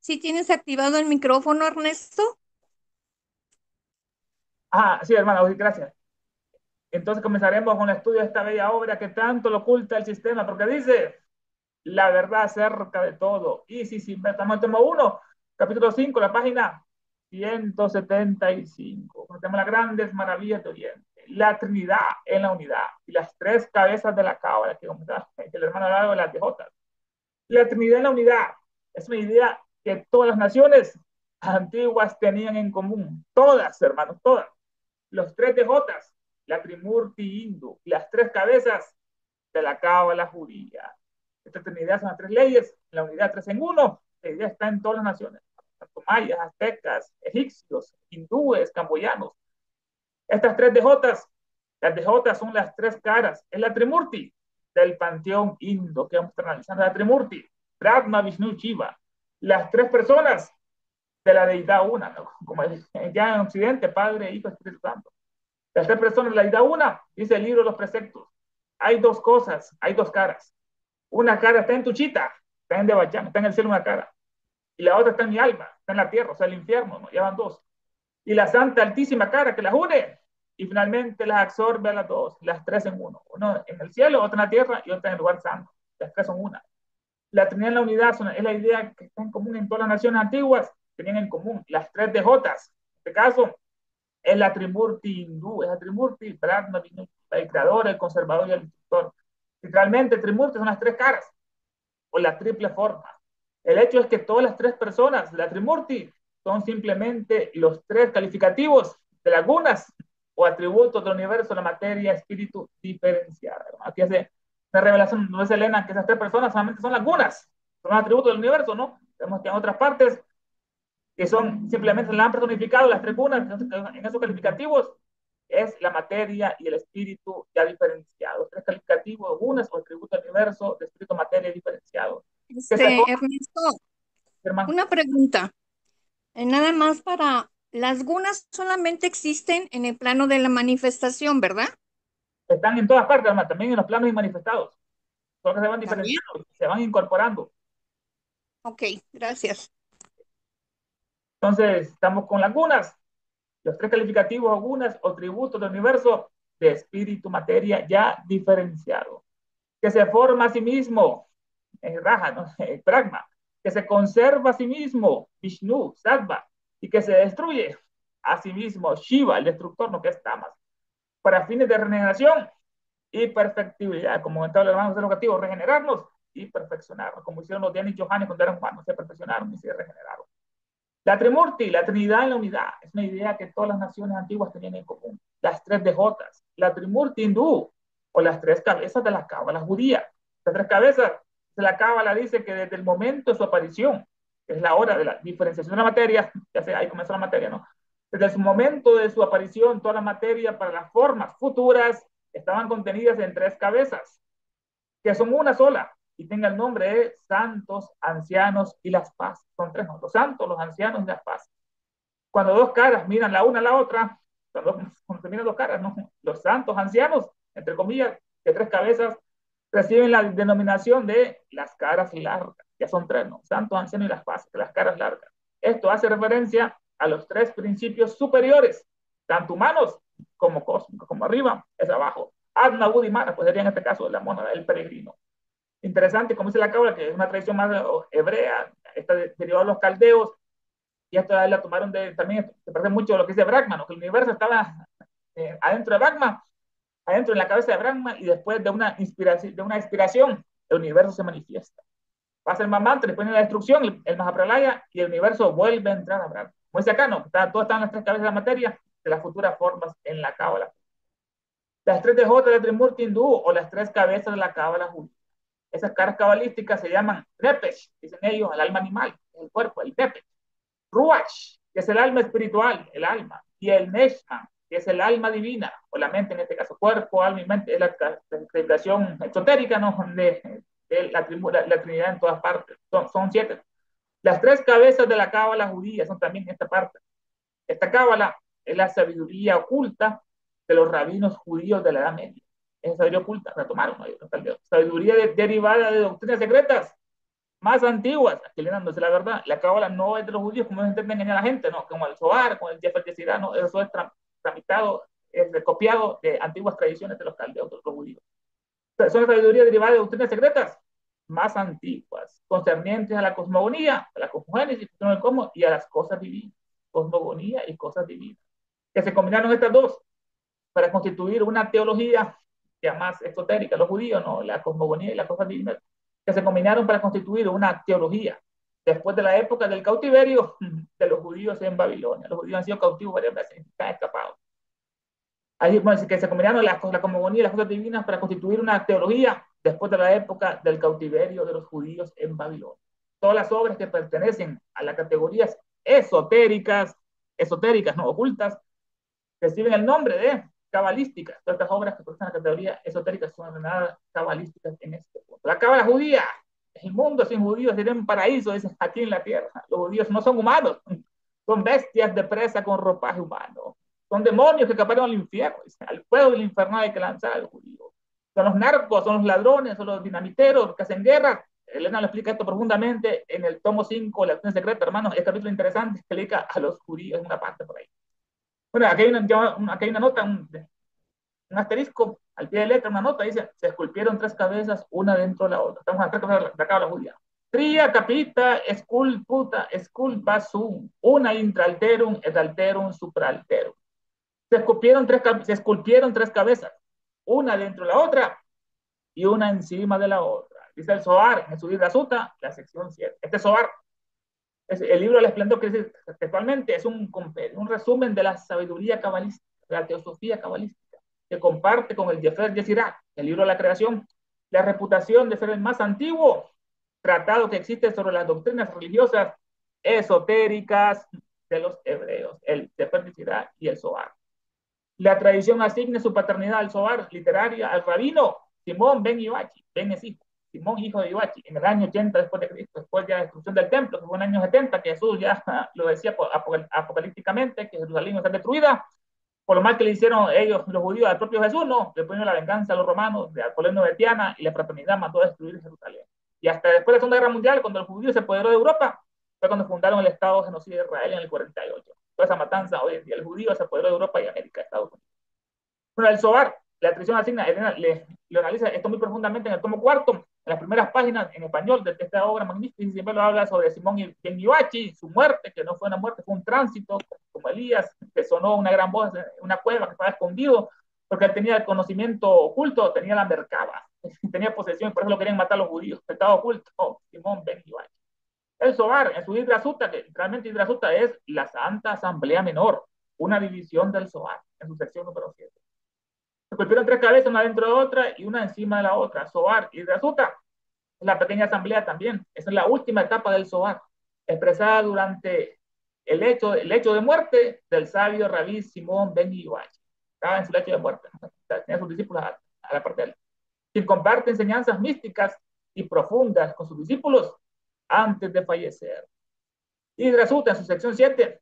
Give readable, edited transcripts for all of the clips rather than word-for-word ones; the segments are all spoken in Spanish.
¿Sí tienes activado el micrófono, Ernesto? Ah, sí, hermano, sí, gracias. Entonces comenzaremos con el estudio de esta bella obra que tanto lo oculta el sistema, porque dice la verdad acerca de todo. Y sí, sí, estamos en tomo 1, capítulo 5, la página 175. Conocemos las grandes maravillas de Oriente, la Trinidad en la unidad y las tres cabezas de la cábala que comentaba el hermano hablaba de las DJ. La Trinidad en la unidad es una idea que todas las naciones antiguas tenían en común, todas, hermanos, todas los tres dejotas, la Trimurti hindú, las tres cabezas de la cábala judía. Esta trinidad son las tres leyes, la unidad tres en uno, la idea está en todas las naciones, tanto mayas, aztecas, egipcios, hindúes, camboyanos. Estas tres dejotas, las dejotas son las tres caras, es la Trimurti del panteón indo que vamos a estar analizando, la Trimurti, Brahma, Vishnu, Shiva. Las tres personas de la deidad una, ¿no? Como ya en Occidente, Padre, Hijo, Espíritu Santo. Las tres personas, la idea una, dice el libro de los preceptos. Hay dos cosas, hay dos caras. Una cara está en Tuchita, está en Debachán, está en el cielo una cara. Y la otra está en mi alma, está en la tierra, o sea, el infierno, ¿no? Ya van dos. Y la santa altísima cara que las une y finalmente las absorbe a las dos, las tres en uno. Uno en el cielo, otra en la tierra y otra en el lugar santo. Las tres son una. La Trinidad en la unidad es la idea que está en común en todas las naciones antiguas, tenían en común las tres de Jotas. En este caso, es la Trimurti hindú, es la Trimurti, Brahma, el creador, el conservador y el instructor. Literalmente, Trimurti son las tres caras o la triple forma. El hecho es que todas las tres personas de la Trimurti son simplemente los tres calificativos de las gunas o atributos del universo, la materia, espíritu diferenciada. Aquí hace una revelación, no es Elena, que esas tres personas solamente son las gunas, son los atributos del universo, ¿no? Vemos que en otras partes que son simplemente la han personificado las tribunas en esos calificativos, es la materia y el espíritu ya diferenciados. Tres calificativos, unas o atributos del universo de espíritu, materia diferenciado. ¿Qué sacó, Ernesto, hermano? una pregunta. Nada más para las gunas solamente existen en el plano de la manifestación, ¿verdad? Están en todas partes, hermano, también en los planos manifestados. Solo que se van También. diferenciando, se van incorporando. Ok, gracias. Entonces, estamos con lagunas, los tres calificativos, algunas o tributos del universo de espíritu, materia ya diferenciado, que se forma a sí mismo, Raja, ¿no? Pragma, que se conserva a sí mismo, Vishnu, Sattva, y que se destruye a sí mismo, Shiva, el destructor, no que es Tamas, para fines de regeneración y perfectibilidad, como comentaba el hermano educativo, regenerarnos y perfeccionarnos, como hicieron los Dianis Johannes cuando eran humanos, se perfeccionaron y se regeneraron. La Trimurti, la Trinidad en la unidad, es una idea que todas las naciones antiguas tenían en común. Las tres dejotas, la Trimurti hindú, o las tres cabezas de la cábala judía. Las tres cabezas de la cábala dice que desde el momento de su aparición, que es la hora de la diferenciación de la materia, ya sé, ahí comenzó la materia, ¿no? Desde el momento de su aparición, toda la materia para las formas futuras estaban contenidas en tres cabezas, que son una sola y tenga el nombre de santos, ancianos y las paz. Son tres, ¿no? Los santos, los ancianos y las paz. Cuando dos caras miran la una a la otra, cuando se miran dos caras, ¿no? Los santos, ancianos, entre comillas, de tres cabezas, reciben la denominación de las caras largas. Ya son tres, ¿no? Santos, ancianos y las paz, las caras largas. Esto hace referencia a los tres principios superiores, tanto humanos como cósmicos, como arriba es abajo. Adna, Budi, Mana, pues sería en este caso la monada, el peregrino. Interesante, como dice la cábala, que es una tradición más hebrea, está derivada de los caldeos, y esto la tomaron también, se parece mucho a lo que dice Brahma, ¿no? Que el universo estaba adentro de Brahma, adentro en la cabeza de Brahma, y después de una inspiración, el universo se manifiesta. Pasa el Mamantra, después de la destrucción, el Mahapralaya, y el universo vuelve a entrar a Brahma. Como dice acá, ¿no? Todo está en las tres cabezas de la materia, de las futuras formas en la cábala. Las tres de J de Trimurti hindú o las tres cabezas de la cábala judía. Esas caras cabalísticas se llaman Nepesh, dicen ellos, el alma animal, el cuerpo, el Nepesh. Ruach, que es el alma espiritual, el alma. Y el Neshma, que es el alma divina, o la mente en este caso, cuerpo, alma y mente, es la calificación esotérica, ¿no? De la Trinidad en todas partes. Son siete. Las tres cabezas de la cábala judía son también en esta parte. Esta cábala es la sabiduría oculta de los rabinos judíos de la Edad Media. Esa sabiduría oculta, la tomaron, ¿no? Sabiduría derivada de doctrinas secretas más antiguas, aquí le dándose la verdad, la cábala no es de los judíos, como se intenta engañar a la gente, no, como el Zohar, como el Jefer Yetzirah, no, eso es tramitado, es copiado de antiguas tradiciones de los caldeos, de los judíos. Son sabiduría derivada de doctrinas secretas más antiguas, concernientes a la cosmogonía, a la cosmogénesis, y a las cosas divinas, cosmogonía y cosas divinas, que se combinaron estas dos para constituir una teología ya más esotérica, los judíos, ¿no? La cosmogonía y las cosas divinas, que se combinaron para constituir una teología. Después de la época del cautiverio de los judíos en Babilonia, los judíos han sido cautivos varias veces, están escapados. Ahí, bueno, que se combinaron la cosmogonía y las cosas divinas para constituir una teología después de la época del cautiverio de los judíos en Babilonia. Todas las obras que pertenecen a las categorías esotéricas, esotéricas, no ocultas, reciben el nombre de cabalísticas. Todas estas obras que pertenecen a la categoría esotérica son denominadas cabalísticas en este punto. La cábala judía, el mundo sin judíos sería un paraíso, dicen aquí en la tierra. Los judíos no son humanos, son bestias de presa con ropaje humano. Son demonios que escaparon al infierno. Al fuego del infierno hay que lanzar a los judíos. Son los narcos, son los ladrones, son los dinamiteros, los que hacen guerra. Elena lo explica esto profundamente en el tomo 5, la acción secreta, hermanos. Es capítulo interesante, explica a los judíos en una parte por ahí. Bueno, aquí hay una nota, un asterisco, al pie de letra, una nota, dice, se esculpieron tres cabezas, una dentro de la otra. Estamos acá con la cábala judía. Tria capita esculputa esculpa sum, una intralterum et alterum supralterum. Se esculpieron tres cabezas, una dentro de la otra y una encima de la otra. Dice el Zohar en su Libra Suta, la sección 7. Este Zohar es el libro del esplendor que dice textualmente es un resumen de la sabiduría cabalística, de la teosofía cabalística, que comparte con el Jefer Yetzirah, el libro de la creación, la reputación de ser el más antiguo tratado que existe sobre las doctrinas religiosas esotéricas de los hebreos, el Jefer Yetzirah y el Zohar. La tradición asigna su paternidad al Zohar literaria al rabino Simón ben Iwachi, Ben es hijo, Simón hijo de Iwachi, en el año 80 después de Cristo, después de la destrucción del templo, que fue en el año 70, que Jesús ya lo decía apocalípticamente, que Jerusalén va a estar destruida, por lo mal que le hicieron ellos, los judíos, al propio Jesús, no, le ponieron la venganza a los romanos, de Alcoleno de Tiana, y la fraternidad mandó a destruir Jerusalén. Y hasta después de la Segunda Guerra Mundial, cuando los judíos se apoderaron de Europa, fue cuando fundaron el Estado genocida de Israel en el 48. Toda esa matanza hoy en día, el judío se apoderó de Europa y América, Estados Unidos. Bueno, el Zohar, la tradición asigna, Elena le analiza esto muy profundamente en el tomo cuarto, en las primeras páginas en español de esta obra magnífica, y siempre lo habla sobre Simón ben Iwachi, su muerte, que no fue una muerte, fue un tránsito, como Elías, que sonó una gran voz en una cueva que estaba escondido, porque él tenía el conocimiento oculto, tenía la mercaba, tenía posesión, por eso lo querían matar los judíos, estaba oculto, Simón ben Iwachi. El Zohar, en su Hidrasuta, que realmente Hidrasuta es la Santa Asamblea Menor, una división del Zohar, en su sección número 7. Se golpearon tres cabezas, una dentro de otra y una encima de la otra. Zohar y Resulta es la pequeña asamblea también. Esa es la última etapa del Zohar, expresada durante el hecho de muerte del sabio Rabí Simón ben Iwaich. Estaba en su lecho de muerte. Tenía sus discípulos a la parte de él. Quien comparte enseñanzas místicas y profundas con sus discípulos antes de fallecer. Y Resulta en su sección 7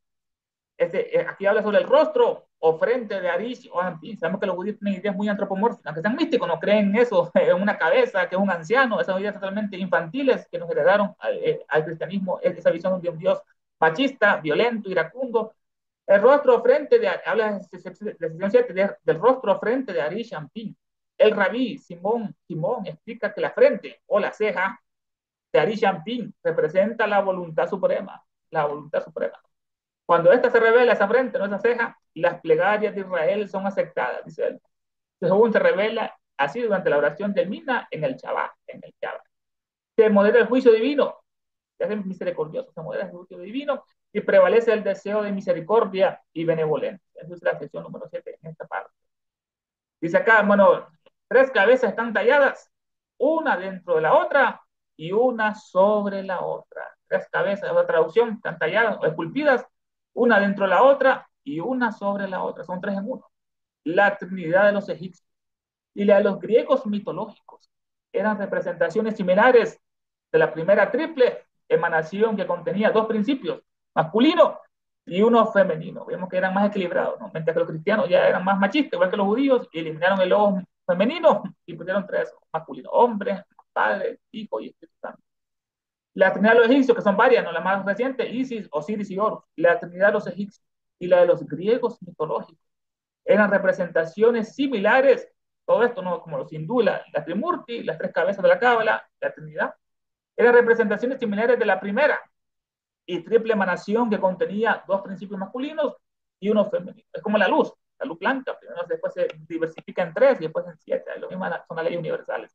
aquí habla sobre el rostro o frente de Arish o Anpin. Sabemos que los judíos tienen ideas muy antropomórficas, aunque sean místicos, no creen en eso, en una cabeza, que es un anciano, esas ideas totalmente infantiles que nos heredaron al cristianismo, esa visión de un Dios machista, violento, iracundo. El rostro frente de, habla de sección 7, del rostro frente de Arish Anpin. El rabí Simón explica que la frente o la ceja de Arish Anpin representa la voluntad suprema. Cuando esta se revela, esa frente, no esa ceja, las plegarias de Israel son aceptadas, dice él. Según se revela así durante la oración del Mina en el Shabbat, Se modera el juicio divino, se hace misericordioso, se modera el juicio divino y prevalece el deseo de misericordia y benevolencia. Esa es la sección número 7 en esta parte. Dice acá, bueno, tres cabezas están talladas, una dentro de la otra y una sobre la otra. Tres cabezas, la traducción, están talladas o esculpidas, una dentro de la otra y una sobre la otra. Son tres en uno. La Trinidad de los egipcios y la de los griegos mitológicos eran representaciones similares de la primera triple emanación que contenía dos principios, masculino y uno femenino. Vemos que eran más equilibrados, ¿no? Mientras que los cristianos ya eran más machistas, igual que los judíos, y eliminaron el logo femenino y pusieron tres masculinos, hombre, padre, hijo y espíritu santo. La Trinidad de los egipcios, que son varias, no la más reciente, Isis, Osiris y Horus. La Trinidad de los egipcios y la de los griegos mitológicos eran representaciones similares. Todo esto, ¿no? Como los hindúes, la Trimurti, las tres cabezas de la Cábala, la Trinidad, eran representaciones similares de la primera y triple emanación que contenía dos principios masculinos y uno femenino. Es como la luz blanca, primero después se diversifica en tres y después en siete. Lo mismo son las leyes universales.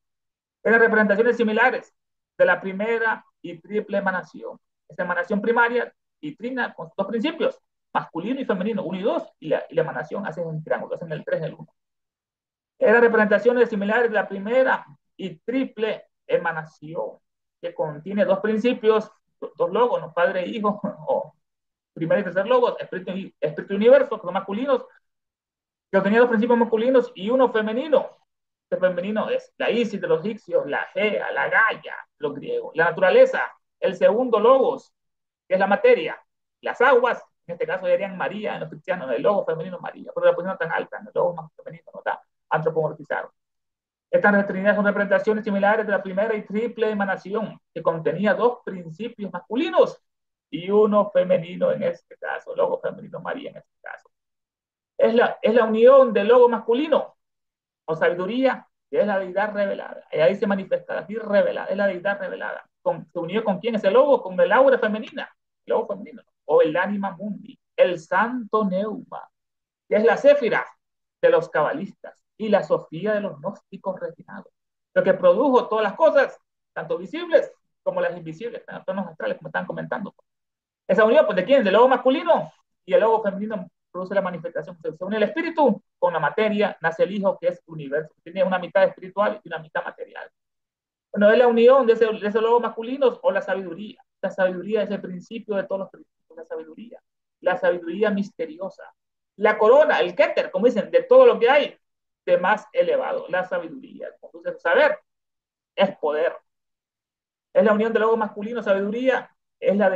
Eran representaciones similares de la primera y triple emanación. Esa emanación primaria y trina con dos principios, masculino y femenino, uno y dos, y la emanación hacen un triángulo, hacen el 3 en el 1. Eran representaciones similares de la primera y triple emanación, que contiene dos principios, dos logos, ¿no? Padre e hijo, o primer y tercer logos, espíritu y universo, que son masculinos, que tenía dos principios masculinos y uno femenino. El femenino es la Isis de los egipcios, la Gea, la Gaia, los griegos. La naturaleza, el segundo logos, que es la materia. Las aguas, en este caso serían María en los cristianos, el logo femenino María, pero la posición tan alta, el logo más femenino no está antropomorfizado. Estas trinidades son representaciones similares de la primera y triple emanación, que contenía dos principios masculinos y uno femenino en este caso, logo femenino María en este caso. Es la unión del logo masculino o sabiduría, que es la deidad revelada. Y ahí se manifiesta, aquí revelada, es la deidad revelada. ¿Se unió con quién? Ese logo, con el aura femenina, el logo femenino, o el ánima mundi, el santo neuma, que es la céfira de los cabalistas y la sofía de los gnósticos refinados. Lo que produjo todas las cosas, tanto visibles como las invisibles, en los tonos astrales, como están comentando. Esa unión, pues, ¿de quién? Del logo masculino y el logo femenino produce la manifestación. Se une el espíritu con la materia, nace el hijo, que es el universo. Tiene una mitad espiritual y una mitad material. Bueno, es la unión de ese logo masculino o la sabiduría. La sabiduría es el principio de todos los principios, la sabiduría misteriosa. La corona, el Keter, como dicen, de todo lo que hay, de más elevado, la sabiduría. Entonces, saber es poder. Es la unión del logo masculino, sabiduría, es la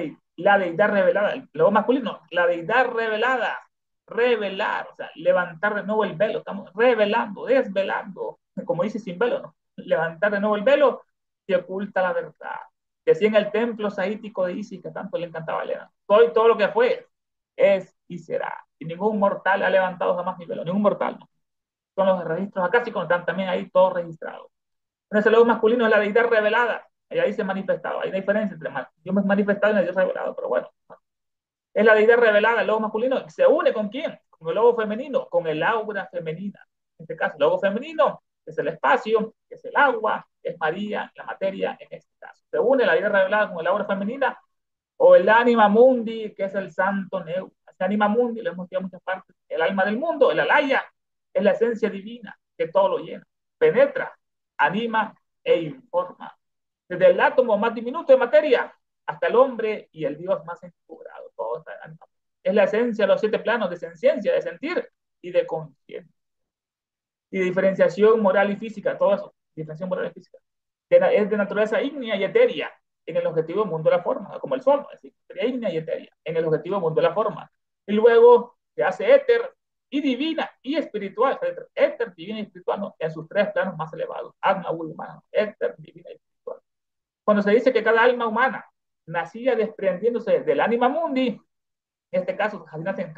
deidad revelada. El logo masculino, la deidad revelada, revelar, o sea, levantar de nuevo el velo. Estamos revelando, desvelando, como dice sin velo, ¿no? Levantar de nuevo el velo que oculta la verdad. Que si en el templo saítico de Isis, que tanto le encantaba a Elena, soy todo lo que fue, es y será. Y ningún mortal ha levantado jamás mi velo, ningún mortal, ¿no? Son los registros acá, sí, están también ahí todos registrados. Entonces el logo masculino es la deidad revelada, y ahí se manifestaba. Hay una diferencia entre yo me he manifestado y el Dios revelado, pero bueno. Es la deidad revelada, el logo masculino. ¿Se une con quién? Con el logo femenino, con el aura femenina. En este caso, el logo femenino es el espacio, es el agua, es María, la materia en este caso. Se une la deidad revelada con el aura femenina o el anima mundi, que es el santo neu. Ese anima mundi, lo hemos dicho en muchas partes, el alma del mundo, el alaya, es la esencia divina que todo lo llena. Penetra, anima e informa desde el átomo más diminuto de materia hasta el hombre y el Dios más encumbrado. Todo está animado. Es la esencia de los 7 planos de senciencia, de sentir y de conciencia. Y diferenciación moral y física, todo eso, diferenciación moral y física. Es de naturaleza ígnea y etérea en el objetivo mundo de la forma, como el sol, es decir, ígnea y etérea en el objetivo mundo de la forma. Y luego se hace éter y divina y espiritual, éter, divina y espiritual, ¿no? En sus 3 planos más elevados, alma, humana, éter, divina y espiritual. Cuando se dice que cada alma humana nacía desprendiéndose del ánima mundi, en este caso, así nacen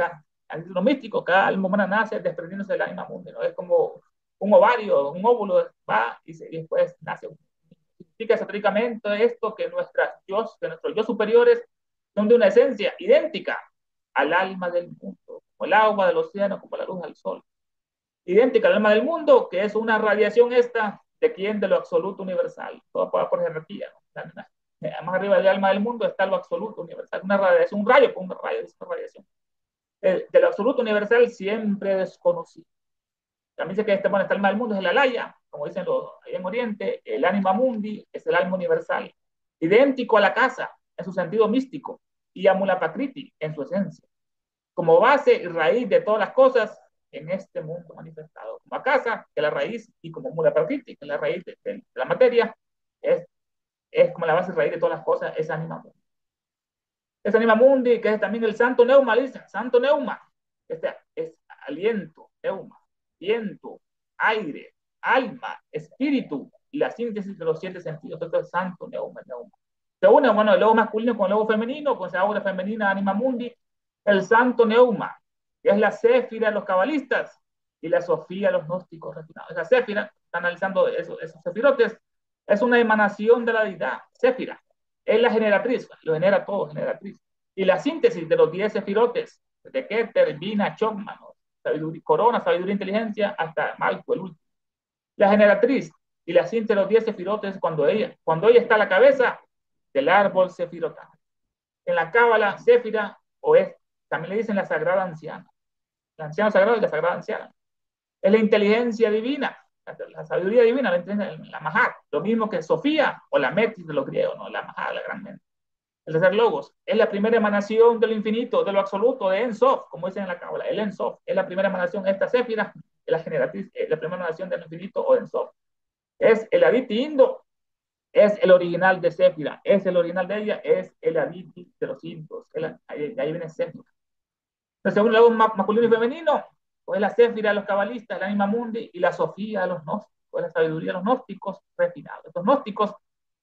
en lo místico, cada alma humana nace desprendiéndose del ánima mundi, ¿no? Es como un ovario, un óvulo va y después nace un. Significa esotéricamente esto que nuestros yo superiores son de una esencia idéntica al alma del mundo, como el agua del océano, como la luz del sol. Idéntica al alma del mundo, que es una radiación esta de quién, de lo absoluto universal, todo por jerarquía, ¿no? Más arriba del alma del mundo está lo absoluto universal, una radiación, un rayo, una radiación. De lo absoluto universal siempre desconocido. También dice que este, bueno, está el alma del mundo, es el alaya, como dicen los ahí en Oriente, el anima mundi es el alma universal, idéntico a la casa en su sentido místico y a Mulapakriti en su esencia, como base y raíz de todas las cosas en este mundo manifestado, como casa, que es la raíz, y como Mulaprakriti, que es la raíz de la materia, es como la base y raíz de todas las cosas, es anima mundi. Es anima mundi, que es también el santo neuma, dice, santo neuma, este es aliento, neuma, viento, aire, alma, espíritu y la síntesis de los 7 sentidos. Esto es santo neuma, neuma. Se une, bueno, el logo masculino con el logo femenino, con esa aura femenina, Anima Mundi, el santo Neuma, que es la céfira de los cabalistas, y la Sofía de los gnósticos refinados. Esa céfira, está analizando esos sefirotes, es una emanación de la deidad, céfira, es la generatriz, lo genera todo, generatriz. Y la síntesis de los 10 sefirotes, de Keter, Vina, Chokman, sabiduría, Corona, sabiduría, inteligencia, hasta Malco, el último. La generatriz y la síntesis de los 10 sefirotes, cuando ella está a la cabeza del árbol sefirotá. En la cábala, Séfira, o es, también le dicen la sagrada anciana. La anciana sagrada y la sagrada anciana. Es la inteligencia divina, la sabiduría divina, la Mahat. Lo mismo que Sofía o la Metis de los griegos, ¿no? La Mahat, la gran mente. El tercer logos es la primera emanación de lo infinito, de lo absoluto, de Ensof, como dicen en la cábala. El Ensof es la primera emanación, esta Séfira, es la generatriz, la primera emanación del infinito o Ensof. Es el Aditi Indo, es el original de Séfira, es el original de ella, es el Aditi de los indos, ahí viene Séfira. Entonces, según el lado masculino y femenino, pues la Séfira de los cabalistas, el Anima Mundi, y la Sofía de los gnósticos, la sabiduría de los gnósticos refinados. Estos gnósticos,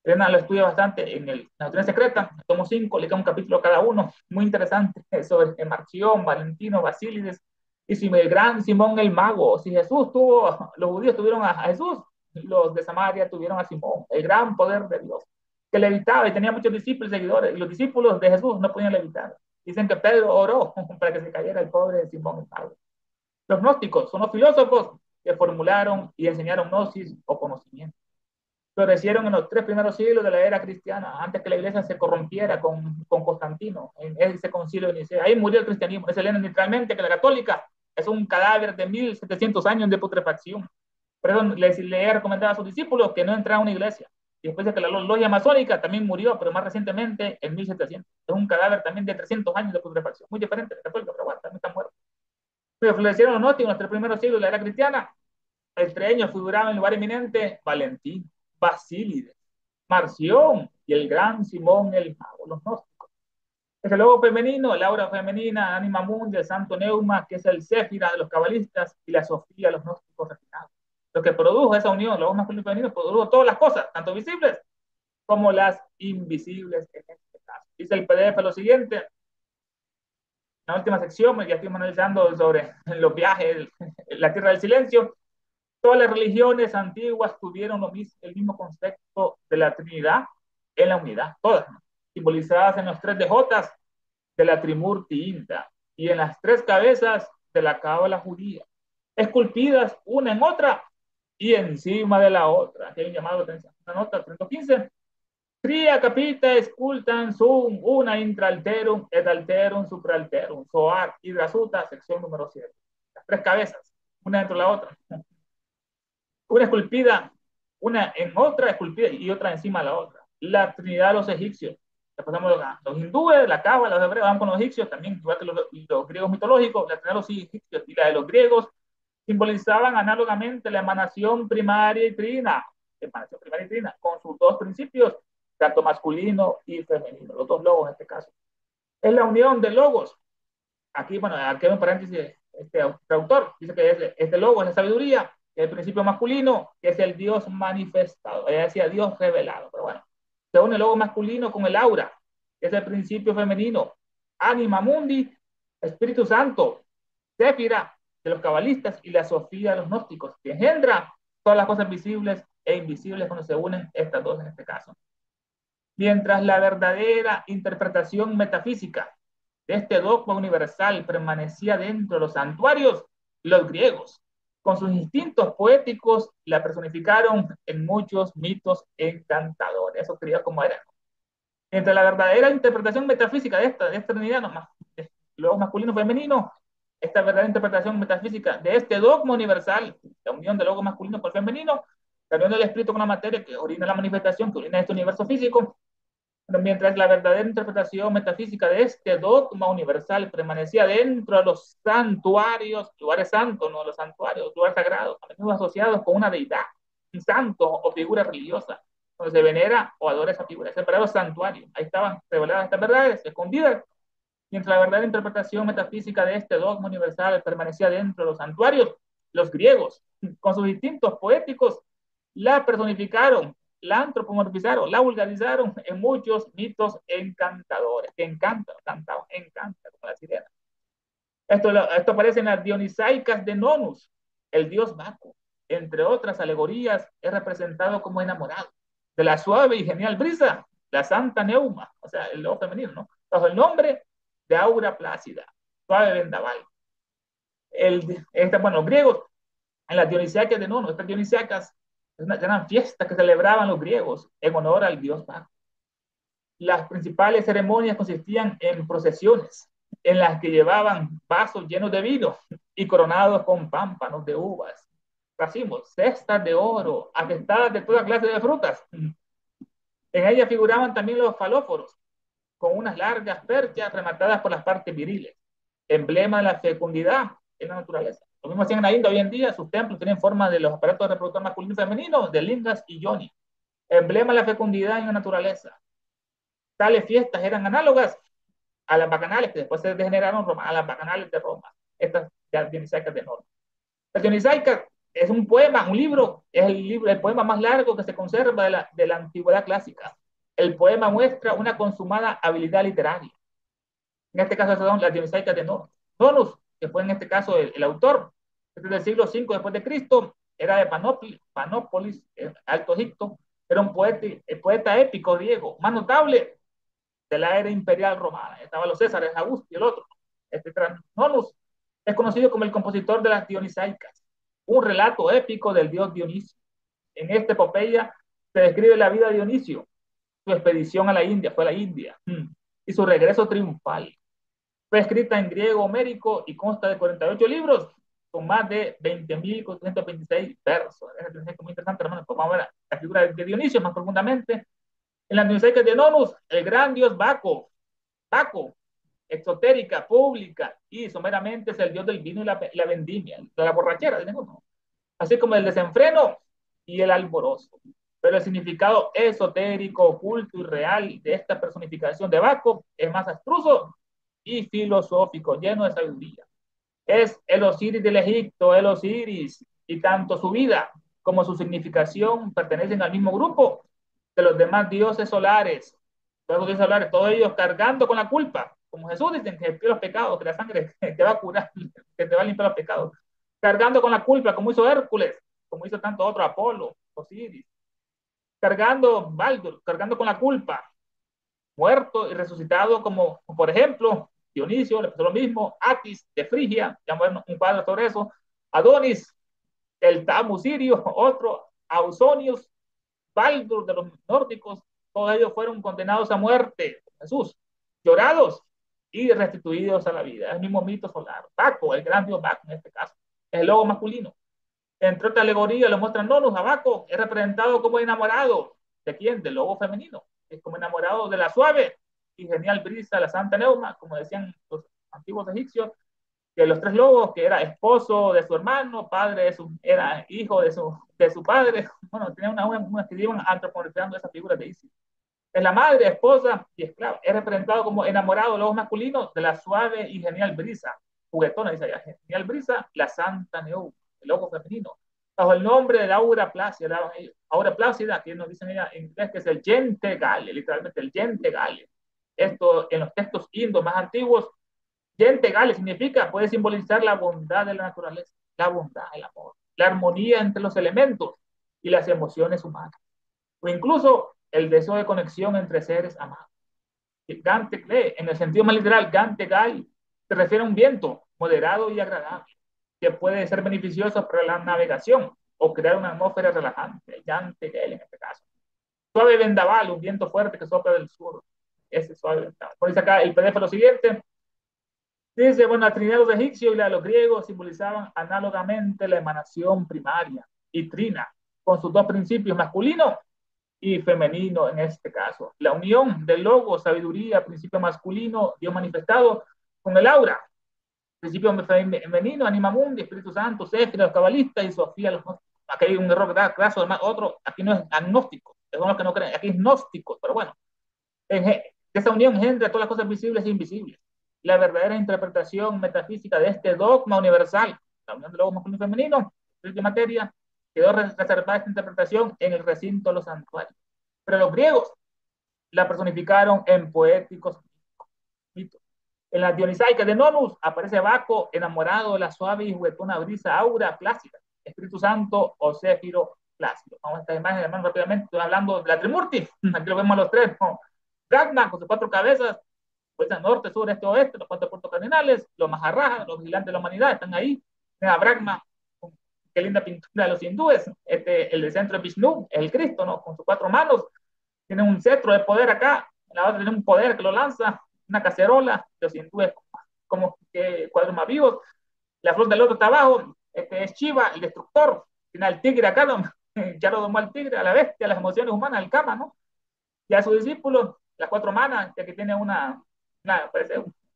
Elena lo estudia bastante en la doctrina secreta, tomo 5, le queda un capítulo cada uno, muy interesante, sobre Marción, Valentino, Basílides, y si el gran Simón el mago, si Jesús tuvo, los judíos tuvieron a Jesús, los de Samaria tuvieron a Simón, el gran poder de Dios, que levitaba y tenía muchos discípulos y seguidores, y los discípulos de Jesús no podían levitar. Dicen que Pedro oró para que se cayera el pobre Simón el mago. Los gnósticos son los filósofos que formularon y enseñaron gnosis o conocimiento. Florecieron en los 3 primeros siglos de la era cristiana, antes que la iglesia se corrompiera con Constantino, en ese concilio de Nicea. Ahí murió el cristianismo. Se lee literalmente que la católica es un cadáver de 1700 años de putrefacción. Por eso le he recomendado a sus discípulos que no entraran a una iglesia. Y después de que la logia masónica también murió, pero más recientemente en 1700. Es un cadáver también de 300 años de putrefacción. Muy diferente de la católica, pero bueno, también está muerto. Pero florecieron los gnósticos en los 3 primeros siglos de la era cristiana. Entre ellos figuraban en lugar eminente Valentín, Basílides, Marción y el gran Simón el Mago, los gnósticos. Es el logo femenino, el aura femenina, Anima Mundi, el santo Neuma, que es el Céfira de los cabalistas, y la Sofía de los gnósticos refinados. Lo que produjo esa unión, los masculino y femenino, produjo todas las cosas, tanto visibles como las invisibles en este caso. Dice el PDF lo siguiente, en la última sección, ya estuvimos analizando sobre los viajes, la tierra del silencio. Todas las religiones antiguas tuvieron el mismo concepto de la Trinidad en la unidad, todas, ¿no? Simbolizadas en los 3 DJ de la Trimurti Inda y en las 3 cabezas de la cábala judía, esculpidas una en otra y encima de la otra. Aquí hay un llamado de atención, una nota 315. Tria capita escultan sum una intralterum et alterum supralterum, soar y rasuta, sección número 7. Las 3 cabezas, una dentro de la otra. Una esculpida, una en otra esculpida y otra encima de la otra. La Trinidad de los egipcios. Pasamos a los hindúes, la cábala, los hebreos, vamos con los egipcios, también igual que los griegos mitológicos, la Trinidad de los egipcios y la de los griegos simbolizaban análogamente la emanación primaria y trina, con sus 2 principios, tanto masculino y femenino, los 2 logos en este caso. Es la unión de logos. Aquí, bueno, aquí hay un paréntesis, este autor dice que este logo es la sabiduría, que es el principio masculino, que es el Dios manifestado. Ella decía Dios revelado, pero bueno, se une el logo masculino con el aura, que es el principio femenino, Anima Mundi, Espíritu Santo, Séfira de los cabalistas y la Sofía de los gnósticos, que engendra todas las cosas visibles e invisibles cuando se unen estas dos en este caso. Mientras la verdadera interpretación metafísica de este dogma universal permanecía dentro de los santuarios, los griegos, con sus instintos poéticos, la personificaron en muchos mitos encantadores. Eso quería como era. Entre la verdadera interpretación metafísica de esta unidad, luego masculino femenino, esta verdadera interpretación metafísica de este dogma universal, la unión del logo masculino con el femenino, la unión del espíritu con la materia que orina la manifestación, que orina este universo físico, mientras la verdadera interpretación metafísica de este dogma universal permanecía dentro de los santuarios, lugares santos, no los santuarios, lugares sagrados, a menudo asociados con una deidad, un santo o figura religiosa, donde se venera o adora esa figura, separado santuario. Ahí estaban reveladas estas verdades, escondidas, mientras la verdadera interpretación metafísica de este dogma universal permanecía dentro de los santuarios. Los griegos, con sus instintos poéticos, la personificaron la antropomorfizaron, la vulgarizaron en muchos mitos encantadores, que encantan, cantaban, encantan, como la sirena. Esto aparece en las Dionisaicas de Nonus, el dios Baco. Entre otras alegorías, es representado como enamorado de la suave y genial brisa, la santa Neuma, o sea, el lobo femenino, ¿no? Bajo el nombre de Aura Plácida, suave vendaval. Bueno, los griegos, en las Dionisíacas de Nono, estas Dionisíacas eran fiestas que celebraban los griegos en honor al dios Baco. Las principales ceremonias consistían en procesiones en las que llevaban vasos llenos de vino y coronados con pámpanos de uvas, racimos, cestas de oro, atestadas de toda clase de frutas. En ellas figuraban también los falóforos, con unas largas perchas rematadas por las partes viriles, emblema de la fecundidad en la naturaleza. Lo mismo hacían en la India hoy en día, sus templos tienen forma de los aparatos reproductores masculino y femenino, de lingas y yoni, emblema de la fecundidad en la naturaleza. Tales fiestas eran análogas a las bacanales, que después se degeneraron a las bacanales de Roma, estas Dionisaicas de Norte. Las Dionisaicas es un poema, un libro, es el poema más largo que se conserva de la antigüedad clásica. El poema muestra una consumada habilidad literaria. En este caso son las Dionisaicas de Nonus. Nonus, que fue en este caso el autor, este del siglo V después de Cristo, era de Panópolis, Alto Egipto, era un poeta épico griego, más notable de la era imperial romana. Estaban los Césares, Augusto y el otro. Nonus es conocido como el compositor de las Dionisaicas, un relato épico del dios Dionisio. En esta epopeya se describe la vida de Dionisio, su expedición a la India, fue a la India, y su regreso triunfal. Fue escrita en griego homérico y consta de 48 libros con más de 20.426 versos. Es muy interesante, hermano. Pues vamos a ver la figura de Dionisio más profundamente. En las Dionisaicas de Nonus, el gran dios Baco, exotérica, pública y someramente es el dios del vino y la vendimia, de la borrachera, ¿no? Así como el desenfreno y el alborozo. Pero el significado esotérico, oculto y real de esta personificación de Baco es más abstruso y filosófico, lleno de sabiduría. Es el Osiris del Egipto, el Osiris, y tanto su vida como su significación pertenecen al mismo grupo de los demás dioses solares. Todos los dioses solares, todos ellos cargando con la culpa, como Jesús dicen que expió los pecados, que la sangre te va a curar, que te va a limpiar los pecados. Cargando con la culpa, como hizo Hércules, como hizo tanto otro Apolo, Osiris. Cargando Baldur, cargando con la culpa, muerto y resucitado, como por ejemplo Dionisio, le pasó lo mismo, Atis de Frigia, ya un cuadro sobre eso, Adonis, el Tamu Sirio, otro, Ausonius, Baldur de los nórdicos, todos ellos fueron condenados a muerte, Jesús, llorados y restituidos a la vida. Es el mismo mito solar. Baco, el gran dios Baco en este caso, es el lobo masculino. Entre otras alegorías lo muestran Nonus, a Baco es representado como enamorado. ¿De quién? Del lobo femenino. Es como enamorado de la suave y genial brisa, la santa Neuma, como decían los antiguos egipcios, que los tres lobos, que era esposo de su hermano, padre era hijo de su padre, bueno, tenía una que iban antropomorfizando esa figura de Isis. Es la madre, esposa y esclava. Es representado como enamorado, lobos masculinos, de la suave y genial brisa, juguetona, dice allá, genial brisa, la santa Neuma, el lobo femenino, bajo el nombre de la Aura Plácida, que nos dicen ella en inglés que es el Gente Gale, literalmente el Gente Gale. Esto en los textos indos más antiguos, Gente Gale significa, puede simbolizar la bondad de la naturaleza, la bondad, el amor, la armonía entre los elementos y las emociones humanas, o incluso el deseo de conexión entre seres amados. Gante, en el sentido más literal, Gante Gal se refiere a un viento moderado y agradable que puede ser beneficioso para la navegación o crear una atmósfera relajante. Gante Gal en este caso. Suave vendaval, un viento fuerte que sopla del sur. Ese suave vendaval. Por eso acá el PDF lo siguiente. Dice, bueno, la Trinidad de los egipcios y la de los griegos simbolizaban análogamente la emanación primaria y trina, con sus dos principios, masculino y femenino en este caso. La unión del logo, sabiduría, principio masculino, Dios manifestado, con el aura, principio femenino, anima mundi, Espíritu Santo, Séfira, los cabalistas y Sofía, los gnósticos. Aquí hay un error graso, además, otro, aquí no es agnóstico, son los que no creen, aquí es gnóstico, pero bueno, esa unión engendra todas las cosas visibles e invisibles. La verdadera interpretación metafísica de este dogma universal, la unión del logo masculino y femenino, espíritu y materia, quedó reservada esta interpretación en el recinto de los santuarios. Pero los griegos la personificaron en poéticos mitos. En las Dionisaicas de Nonus aparece Baco enamorado de la suave y juguetona brisa aura plácida, Espíritu Santo o Céfiro plácido. Vamos a esta imagen, hermano, rápidamente. Estoy hablando de la Trimurti. Aquí lo vemos a los tres. ¿No? Brahma con sus cuatro cabezas, pues norte, sur, este, oeste, los cuatro puntos cardinales, los Maharrajas, los vigilantes de la humanidad, están ahí. A Brahma, qué linda pintura de los hindúes. El de centro es Vishnu, es el Cristo, ¿no? Con sus cuatro manos. Tiene un cetro de poder acá, la otra tiene un poder que lo lanza, una cacerola, los hindúes como que cuadros más vivos. La flor del otro está abajo, es Shiva, el destructor, tiene al tigre acá, ¿no? Ya lo domó al tigre, a la bestia, a las emociones humanas, al Kama, ¿no? Y a su discípulo, las cuatro manas, que aquí tiene parece,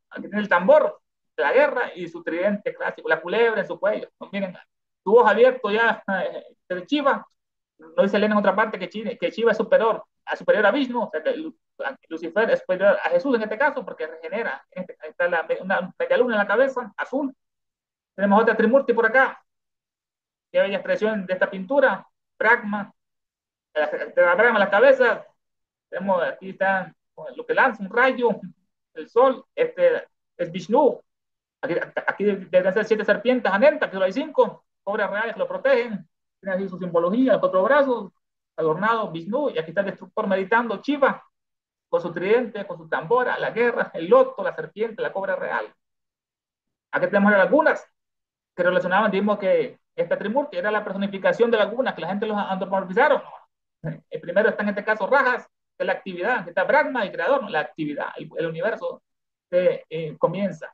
aquí tiene el tambor de la guerra y su tridente clásico, la culebra en su cuello. ¿No? Miren, su ojo abierto ya de Chiva, no dice Elena en otra parte que Chiva es superior a Vishnu, o sea que Lucifer es superior a Jesús en este caso, porque regenera. Está una media luna en la cabeza, azul. Tenemos otra Trimurti por acá, que bella expresión de esta pintura, Brahma, de la Brahma en la cabeza, tenemos aquí está lo que lanza un rayo, el sol, es Vishnu. Aquí deben ser siete serpientes anentas, que solo hay cinco, cobras reales que lo protegen. Tiene así su simbología, los cuatro brazos, adornado Vishnu, y aquí está el destructor meditando, Shiva, con su tridente, con su tambora, la guerra, el loto, la serpiente, la cobra real. Aquí tenemos las lagunas, que relacionaban, dijimos que esta Trimurti era la personificación de lagunas, que la gente los antropomorfizaron. El primero está en este caso Rajas, que es la actividad, que está Brahma, el creador, ¿no? La actividad, el universo que comienza.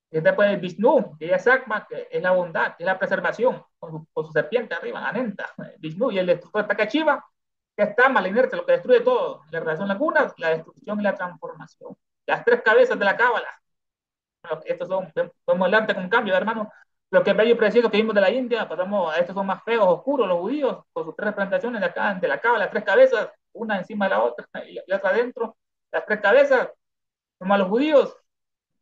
Y después Vishnu, que es Sakma, que es la bondad, que es la preservación, con su serpiente arriba, Anenta, Vishnu, y el destructor está Shiva, que está mal, la inercia, lo que destruye todo, la relación lagunas, la destrucción y la transformación. Las tres cabezas de la cábala, estos son, podemos el arte con cambio, hermano. Lo que es bello y preciso que vimos de la India, pasamos a estos son más feos, oscuros, los judíos, con sus tres representaciones de acá, de la cábala, las tres cabezas, una encima de la otra y otra adentro, las tres cabezas, como a los judíos,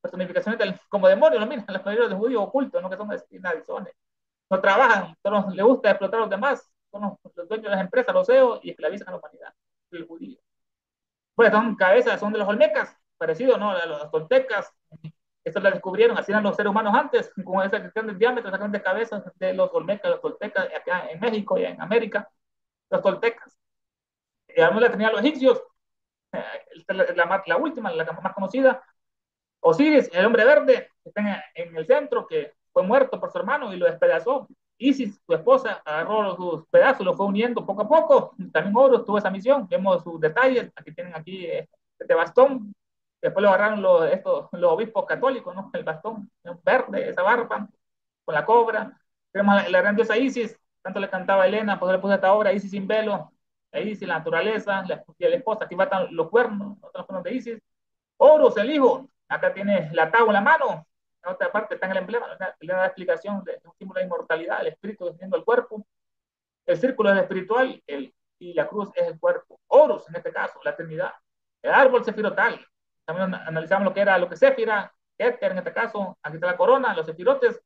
personificaciones como demonios, ¿no? Mira, los caballeros de judíos ocultos, ¿no? Que son narizones, no trabajan, solo les gusta explotar a los demás, son los dueños de las empresas, los CEOs, y esclavizan a la humanidad, el judío. Pues son cabezas, son de los olmecas, parecido, ¿no? A los toltecas, esto la descubrieron, así eran los seres humanos antes, con esa cuestión del diámetro, esa de cabezas de los olmecas, los toltecas, acá en México y en América, los toltecas. Y además la tenían los egipcios, la última, la más conocida, Osiris, el hombre verde, que está en el centro, que fue muerto por su hermano y lo despedazó. Isis, su esposa, agarró sus pedazos, los fue uniendo poco a poco. También Horus tuvo esa misión. Vemos sus detalles. Aquí tienen aquí este bastón. Después lo agarraron los obispos católicos, ¿no? El bastón verde, esa barba, con la cobra. Tenemos la gran diosa Isis. Tanto le cantaba a Elena, pues le puse esta obra, Isis sin velo. Isis, la naturaleza, la esposa. Aquí matan los cuernos, los cuernos de Isis. Horus, el hijo, acá tiene la tabla en la mano, en otra parte está en el emblema, le da la explicación de un símbolo de inmortalidad, el espíritu defendiendo el cuerpo, el círculo es espiritual y la cruz es el cuerpo. Horus, en este caso, la Trinidad. El árbol sefirotal, también analizamos lo que era, lo que Sefira, Éter en este caso, aquí está la corona, los sefirotes,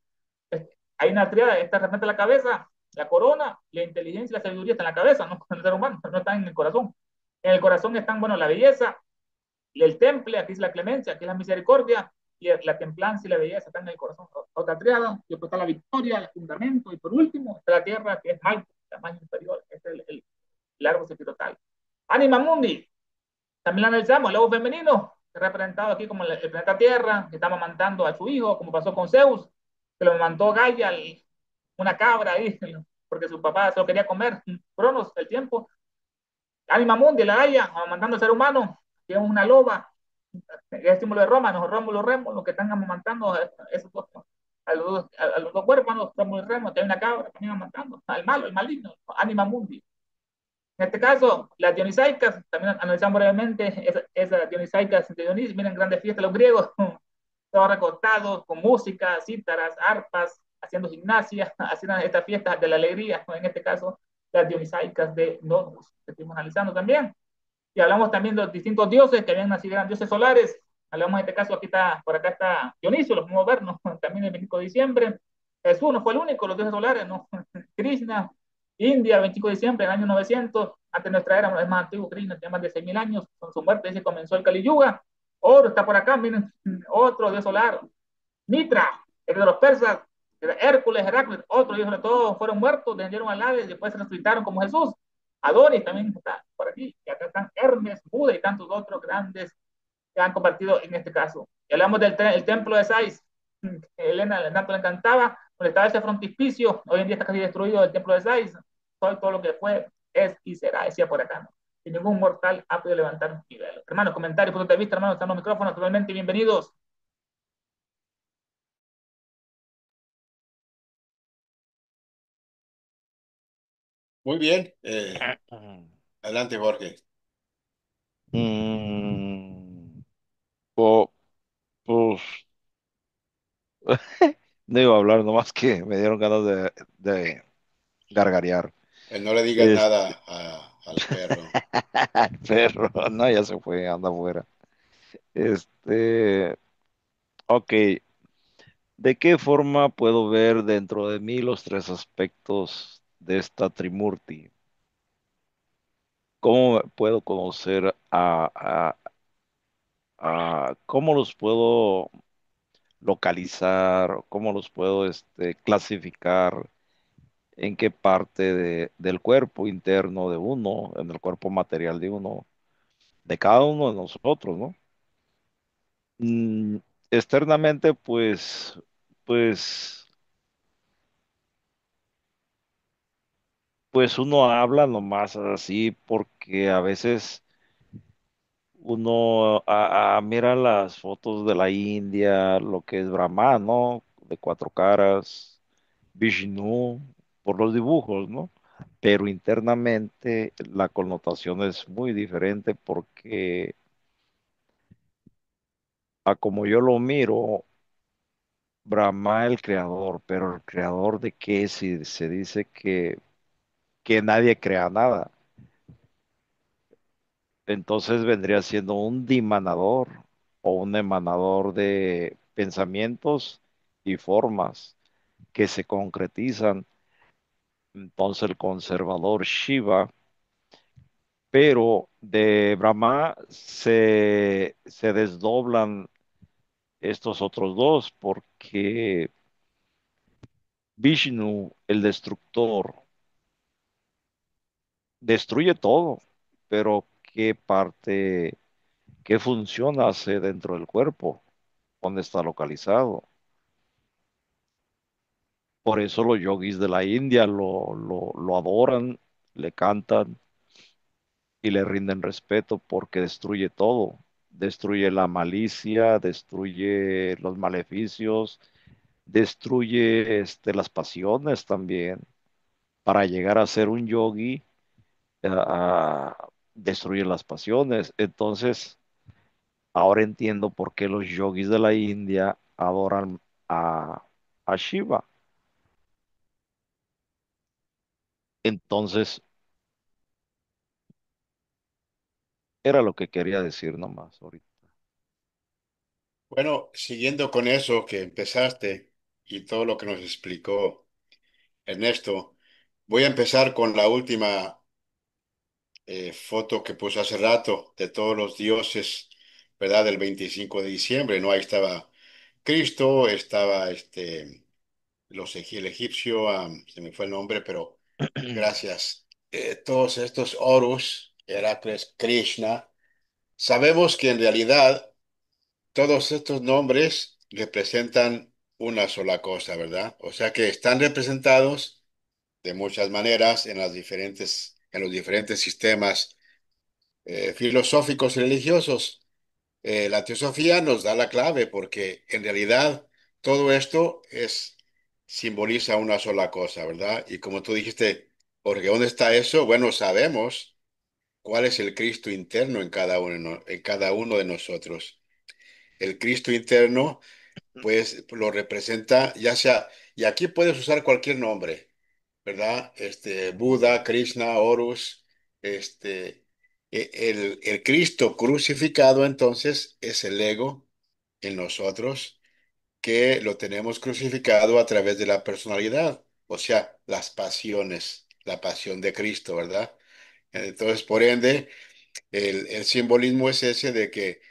hay una triada, esta representa la cabeza, la corona, la inteligencia y la sabiduría está en la cabeza, no en el ser humano, no están en el corazón. En el corazón están, bueno, la belleza, y el temple, aquí es la clemencia, aquí es la misericordia, y la templanza y la belleza están en el corazón. Otra triada, y después está la victoria, el fundamento, y por último está la tierra, que es Malta, la más inferior, este es el árbol sacerdotal. Anima Mundi, también la analizamos, el lobo femenino, representado aquí como el planeta Tierra, que está amamantando a su hijo, como pasó con Zeus, que lo amamantó Gaia, una cabra ahí, porque su papá se lo quería comer, Cronos, el tiempo. Anima Mundi, la Gaia, amamantando al ser humano, que es una loba, el símbolo de Roma, los Rómulo Remo, los que están amamantando esos dos, a los dos cuerpos, los Rómulo y Remo, que hay una cabra también amamantando, al malo, el maligno, Anima Mundi. En este caso, las dionisaicas, también analizamos brevemente esas dionisaicas de Dionisio, miren, grandes fiestas los griegos, todos recostados, con música, cítaras, arpas, haciendo gimnasia, haciendo estas fiestas de la alegría, ¿no? En este caso, las dionisaicas de Nonus, que estuvimos analizando también. Y hablamos también de los distintos dioses que habían nacido, eran dioses solares. Hablamos en este caso, aquí está, por acá está Dionisio, lo podemos ver, ¿no? También el 25 de diciembre. Jesús no fue el único, los dioses solares, ¿no? Krishna, India, 25 de diciembre del año 900, antes de nuestra era, es más antiguo, Krishna tiene más de 6.000 años, con su muerte se comenzó el Kali Yuga. Oro está por acá, miren, otro dios solar. Mitra, el de los persas, Hércules, Heracles, otros dioses de todos fueron muertos, descendieron al Hades, después se resucitaron como Jesús. Adonis también está por aquí, y acá están Hermes, Buda y tantos otros grandes que han compartido en este caso. Y hablamos del el templo de Sais, Elena tanto le encantaba, donde estaba ese frontispicio, hoy en día está casi destruido el templo de Sais, todo lo que fue, es y será, decía por acá, ¿no? Y ningún mortal ha podido levantar un nivel. Hermanos, comentarios, puntos de vista, hermanos, están los micrófonos, totalmente bienvenidos. Muy bien. Adelante, Jorge. Mm, po- pues no iba a hablar, nomás que me dieron ganas de gargarear. No le digas Es nada al perro. perro, no, ya se fue, anda afuera. Este, ok, ¿de qué forma puedo ver dentro de mí los tres aspectos de esta Trimurti? ¿Cómo puedo conocer cómo los puedo localizar? ¿Cómo los puedo clasificar? ¿En qué parte del cuerpo interno de uno, en el cuerpo material de uno, de cada uno de nosotros, ¿no? Mm, externamente, pues, pues uno habla nomás así porque a veces uno mira las fotos de la India, lo que es Brahma, ¿no? De cuatro caras, Vishnu, por los dibujos, ¿no? Pero internamente la connotación es muy diferente porque a como yo lo miro, Brahma el creador, pero el creador de qué si se dice que nadie crea nada. Entonces vendría siendo un dimanador o un emanador de pensamientos y formas que se concretizan. Entonces el conservador Shiva, pero de Brahma se desdoblan estos otros dos porque Vishnu, el destructor, destruye todo, pero ¿qué parte, qué función hace dentro del cuerpo? ¿Dónde está localizado? Por eso los yogis de la India lo adoran, le cantan y le rinden respeto porque destruye todo. Destruye la malicia, destruye los maleficios, destruye las pasiones también. Para llegar a ser un yogi, destruye las pasiones. Entonces, ahora entiendo por qué los yogis de la India adoran a, a Shiva. Entonces, era lo que quería decir nomás ahorita. Bueno, siguiendo con eso que empezaste y todo lo que nos explicó Ernesto, voy a empezar con la última foto que puse hace rato de todos los dioses, ¿verdad? Del 25 de diciembre, ¿no? Ahí estaba Cristo, estaba el egipcio, se me fue el nombre, pero gracias. Todos estos Horus, Heracles, Krishna, sabemos que en realidad todos estos nombres representan una sola cosa, ¿verdad? O sea que están representados de muchas maneras en los diferentes sistemas filosóficos y religiosos. La teosofía nos da la clave porque en realidad todo esto simboliza una sola cosa, ¿verdad? Y como tú dijiste, porque ¿dónde está eso? Bueno, sabemos cuál es el Cristo interno en cada uno, en cada uno de nosotros. El Cristo interno, pues, lo representa, ya sea, y aquí puedes usar cualquier nombre, ¿verdad? Buda, Krishna, Horus, el Cristo crucificado, entonces, es el ego en nosotros, que lo tenemos crucificado a través de la personalidad, o sea, las pasiones. la pasión de Cristo, ¿verdad? Entonces, por ende, el simbolismo es ese de que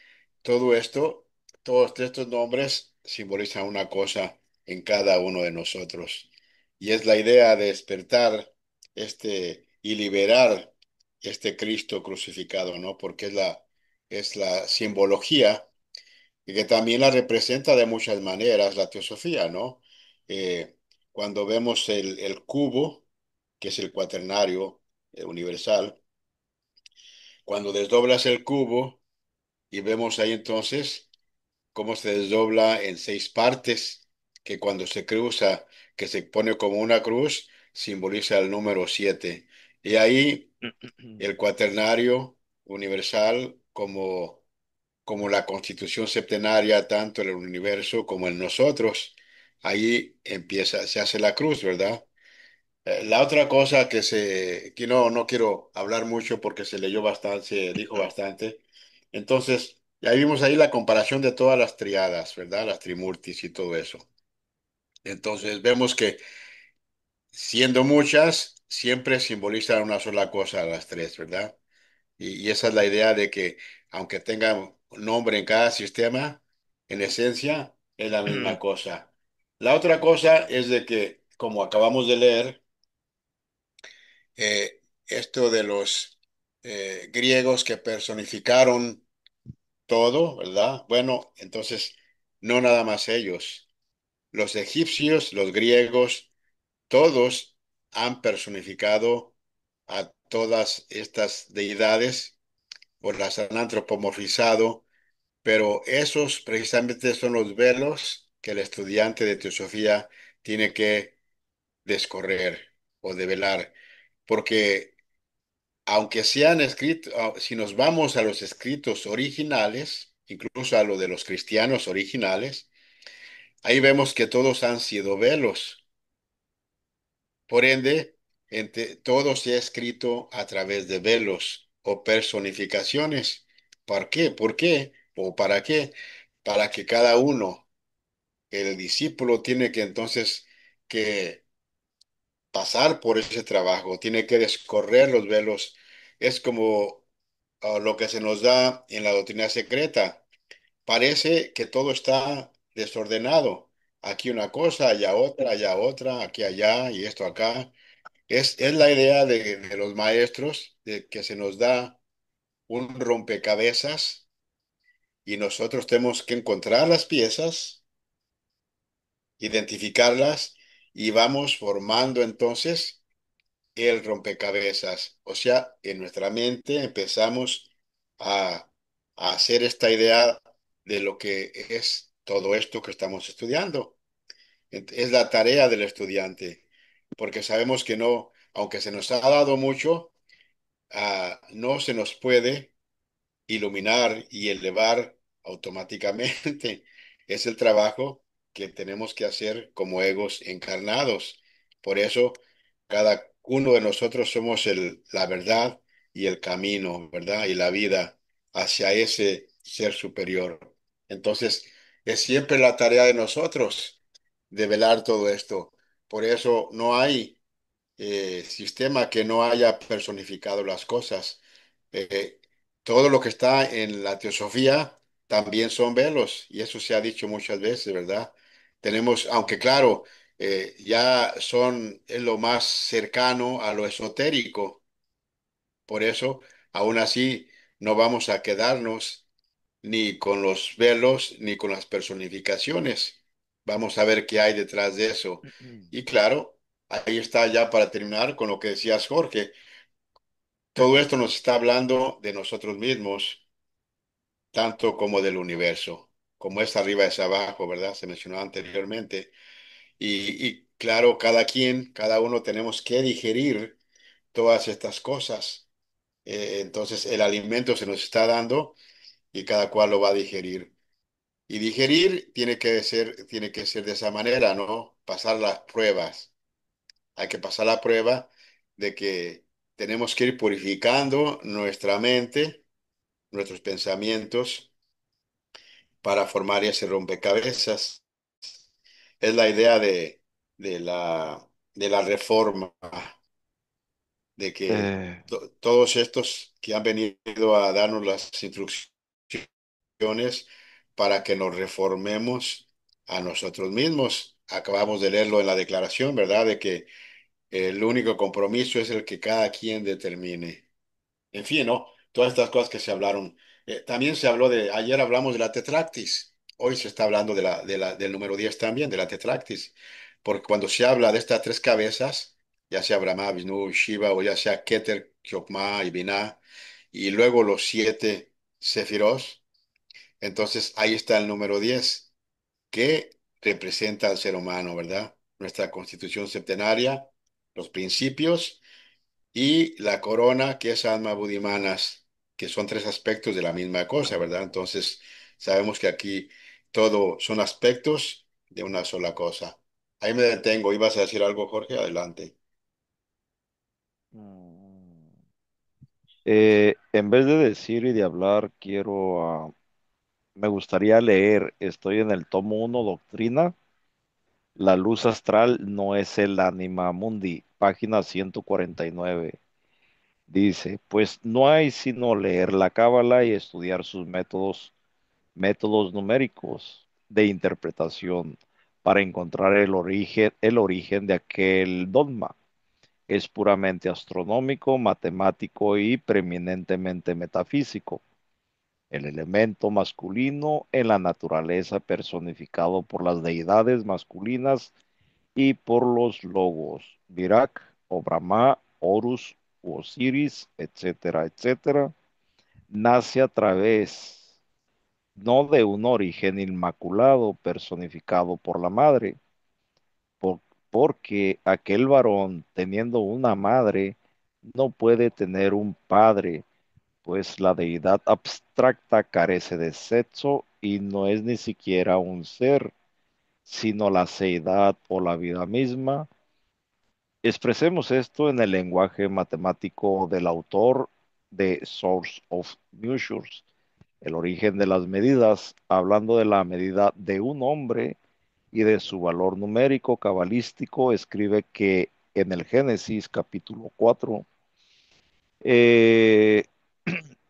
todo esto, todos estos nombres simbolizan una cosa en cada uno de nosotros. Y es la idea de despertar y liberar este Cristo crucificado, ¿no? Porque es la simbología y que también la representa de muchas maneras la teosofía, ¿no? Eh, Cuando vemos el cubo, que es el cuaternario universal, cuando desdoblas el cubo y vemos ahí entonces cómo se desdobla en seis partes, que cuando se cruza, que se pone como una cruz, simboliza el número siete. Y ahí el cuaternario universal como la constitución septenaria, tanto en el universo como en nosotros, ahí empieza, se hace la cruz, ¿verdad? La otra cosa que no quiero hablar mucho porque se leyó bastante, se dijo bastante. Entonces, ya vimos ahí la comparación de todas las triadas, ¿verdad? Las trimurtis y todo eso. Entonces, vemos que siendo muchas, siempre simbolizan una sola cosa las tres, ¿verdad? Y esa es la idea de que, aunque tengan nombre en cada sistema, en esencia es la misma cosa. La otra cosa es de que, como acabamos de leer, esto de los griegos que personificaron todo, ¿verdad? Bueno, entonces, no nada más ellos. Los egipcios, los griegos, todos han personificado a todas estas deidades o las han antropomorfizado, pero esos precisamente son los velos que el estudiante de teosofía tiene que descorrer o develar, porque aunque sean escritos, si nos vamos a los escritos originales, incluso a lo de los cristianos originales, ahí vemos que todos han sido velos. Por ende, todo se ha escrito a través de velos o personificaciones. ¿Por qué? ¿Por qué? ¿O para qué? Para que cada uno, el discípulo, tiene que entonces que pasar por ese trabajo, tiene que descorrer los velos. Es como lo que se nos da en la doctrina secreta. Parece que todo está desordenado. Aquí una cosa, allá otra, aquí allá y esto acá. Es la idea de los maestros de que se nos da un rompecabezas y nosotros tenemos que encontrar las piezas, identificarlas y vamos formando entonces el rompecabezas. O sea, en nuestra mente empezamos a, a hacer esta idea de lo que es todo esto que estamos estudiando. Es la tarea del estudiante, porque sabemos que no, aunque se nos ha dado mucho, no se nos puede iluminar y elevar automáticamente. Es el trabajo que tenemos que hacer como egos encarnados. Por eso, cada uno de nosotros somos la verdad y el camino, ¿verdad? Y la vida hacia ese ser superior. Entonces, es siempre la tarea de nosotros de velar todo esto. Por eso no hay sistema que no haya personificado las cosas. Eh, Todo lo que está en la teosofía también son velos, y eso se ha dicho muchas veces, ¿verdad? Tenemos, aunque claro, ya es lo más cercano a lo esotérico, por eso, aún así, no vamos a quedarnos ni con los velos ni con las personificaciones. Vamos a ver qué hay detrás de eso. Y claro, ahí está ya para terminar con lo que decías, Jorge. Todo esto nos está hablando de nosotros mismos, tanto como del universo. Como es arriba es abajo, ¿verdad? Se mencionó anteriormente. Y claro, cada uno tenemos que digerir todas estas cosas. Entonces, el alimento se nos está dando y cada cual lo va a digerir. Y digerir tiene que ser de esa manera, ¿no? Pasar las pruebas. Hay que pasar la prueba de que tenemos que ir purificando nuestra mente, nuestros pensamientos, para formar ese rompecabezas. Es la idea de la reforma. de que Eh, todos estos que han venido a darnos las instrucciones para que nos reformemos a nosotros mismos. Acabamos de leerlo en la declaración, ¿verdad? De que el único compromiso es el que cada quien determine. En fin, ¿no? Todas estas cosas que se hablaron. También se habló ayer hablamos de la tetractis. Hoy se está hablando del número 10 también, de la tetractis. Porque cuando se habla de estas tres cabezas, ya sea Brahma, Vishnu, Shiva, o ya sea Keter, Kyokma y Binah, y luego los siete Sefirot, entonces ahí está el número 10 que representa al ser humano, ¿verdad? Nuestra constitución septenaria, los principios y la corona, que es alma budimanas, que son tres aspectos de la misma cosa, ¿verdad? Entonces, sabemos que aquí todo son aspectos de una sola cosa. Ahí me detengo. ¿Ibas a decir algo, Jorge? Adelante. mm, en vez de decir y de hablar, me gustaría leer, estoy en el tomo uno, Doctrina. La luz astral no es el anima mundi, página 149. Dice, pues no hay sino leer la cábala y estudiar sus métodos numéricos de interpretación para encontrar el origen de aquel dogma. Es puramente astronómico, matemático y preeminentemente metafísico. El elemento masculino en la naturaleza personificado por las deidades masculinas y por los logos, Virak o Brahma, Horus u Osiris, etcétera, etcétera, nace a través no de un origen inmaculado personificado por la madre, por- porque aquel varón teniendo una madre no puede tener un padre, pues la deidad abstracta carece de sexo y no es ni siquiera un ser, sino la seidad o la vida misma. Expresemos esto en el lenguaje matemático del autor de Source of Measures, el origen de las medidas, hablando de la medida de un hombre y de su valor numérico cabalístico, escribe que en el Génesis capítulo 4, eh,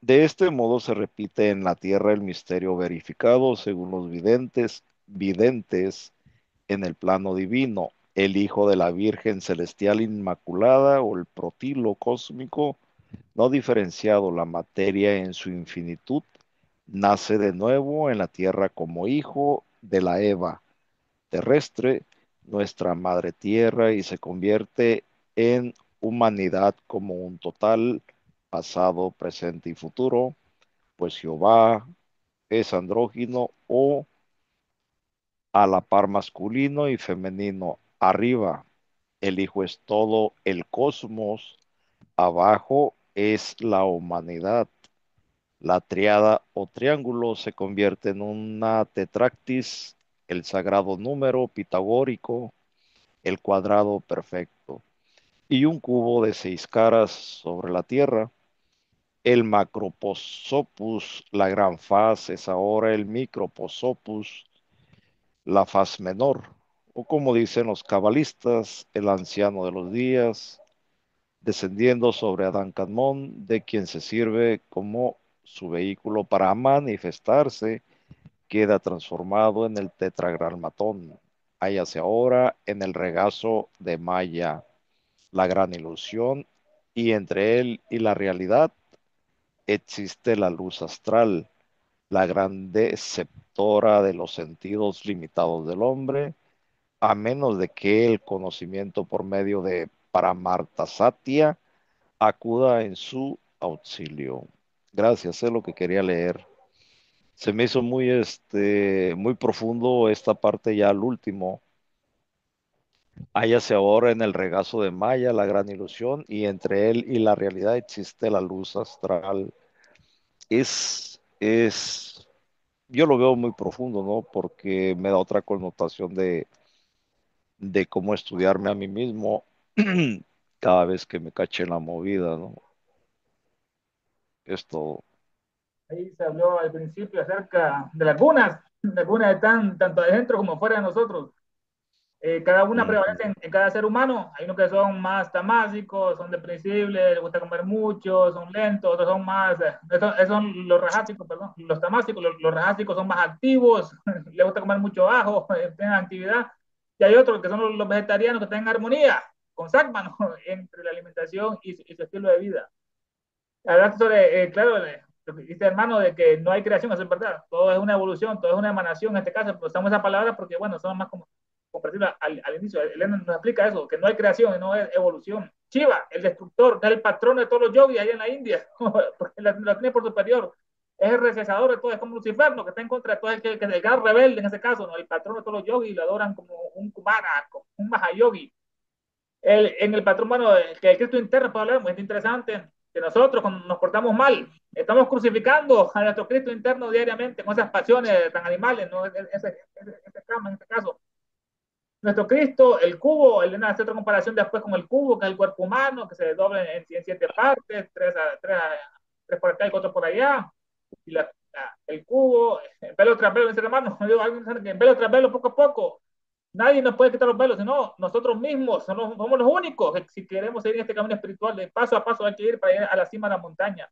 de este modo se repite en la tierra el misterio verificado según los videntes en el plano divino, el Hijo de la Virgen Celestial Inmaculada o el protilo cósmico, no diferenciado la materia en su infinitud, nace de nuevo en la tierra como hijo de la Eva terrestre, nuestra madre tierra, y se convierte en humanidad como un total, pasado, presente y futuro, pues Jehová es andrógino o a la par masculino y femenino. Arriba, el Hijo es todo el cosmos, abajo es la humanidad. La triada o triángulo se convierte en una tetractis, el sagrado número pitagórico, el cuadrado perfecto, y un cubo de 6 caras sobre la Tierra. El macroposopus, la gran faz, es ahora el microposopus, la faz menor, o como dicen los cabalistas, el anciano de los días, descendiendo sobre Adán Kadmón, de quien se sirve como su vehículo para manifestarse, queda transformado en el tetragrammatón. Hállase ahora en el regazo de Maya, la gran ilusión, y entre él y la realidad existe la luz astral, la gran deceptora de los sentidos limitados del hombre, a menos de que el conocimiento por medio de Paramartasatya acuda en su auxilio. Gracias, es lo que quería leer. Se me hizo muy profundo esta parte ya al último. Hállase ahora en el regazo de Maya, la gran ilusión, y entre él y la realidad existe la luz astral. Yo lo veo muy profundo, ¿no? Porque me da otra connotación de cómo estudiarme a mí mismo cada vez que me cache en la movida, ¿no? Esto, Ahí se habló al principio acerca de lagunas de tanto adentro como fuera de nosotros. Cada una Ujú. prevalece en cada ser humano. Hay unos que son más tamásicos, son depresibles, les gusta comer mucho, son lentos, otros son más, esos son los rajásicos, perdón, los tamásicos, los rajásicos son más activos, les gusta comer mucho ajo, tienen actividad. Y hay otros que son los vegetarianos que están en armonía, con Sackman, ¿no? Entre la alimentación y su estilo de vida. Hablaste sobre, claro, lo que dice hermano, de que no hay creación, eso es verdad. Todo es una evolución, todo es una emanación en este caso, pero usamos esa palabra porque, bueno, son más como comprensible al inicio. Elena nos explica eso, que no hay creación, no es evolución. Shiva, el destructor, es el patrón de todos los yogis allá en la India, porque la tiene por superior. Es el rechazador de todo, es como Lucifer, ¿no? Que está en contra de todo, que es el gran rebelde en ese caso, ¿no? El patrón de todos los yogis lo adoran como un Kumara, como un Mahayogi. En el patrón humano, que el Cristo interno, para hablar, muy interesante, que nosotros cuando nos portamos mal, estamos crucificando a nuestro Cristo interno diariamente con esas pasiones tan animales, ¿no? Ese cama en este caso. Nuestro Cristo, el cubo, el de hacer otra comparación después con el cubo, que es el cuerpo humano, que se dobla en siete partes, tres por acá y cuatro por allá, y el cubo, velo tras velo, dice hermano, velo tras velo poco a poco. Nadie nos puede quitar los velos, sino nosotros mismos somos los únicos que si queremos seguir en este camino espiritual, de paso a paso hay que ir para ir a la cima de la montaña.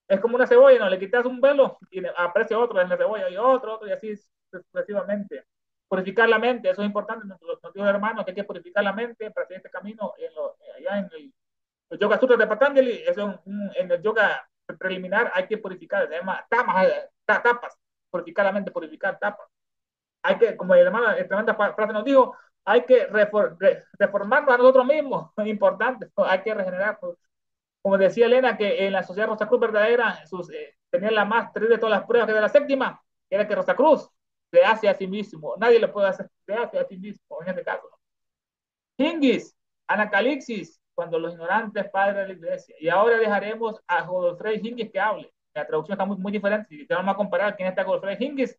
Es como una cebolla, ¿no? Le quitas un velo y aparece otro en la cebolla y otro y así sucesivamente. Purificar la mente, eso es importante. Nos dijo el hermano que hay que purificar la mente para seguir este camino allá en el Yoga Sutra de Patanjali. Eso en el yoga preliminar hay que purificar, se llama tapas, purificar la mente, purificar tapas. Hay que, como el hermano, el tremenda frase nos dijo, hay que reformarnos a nosotros mismos, es importante, hay que regenerar. Como decía Elena, que en la sociedad Rosacruz verdadera tenía la más terrible de todas las pruebas, que era la séptima, que era que Rosacruz se hace a sí mismo, nadie le puede hacer, se hace a sí mismo, en este caso. Hingis, Anacalixis, cuando los ignorantes padres de la iglesia. Y ahora dejaremos a Godofrey Hingis que hable. La traducción está muy diferente. Si te vamos a comparar quién está Godofrey Hingis,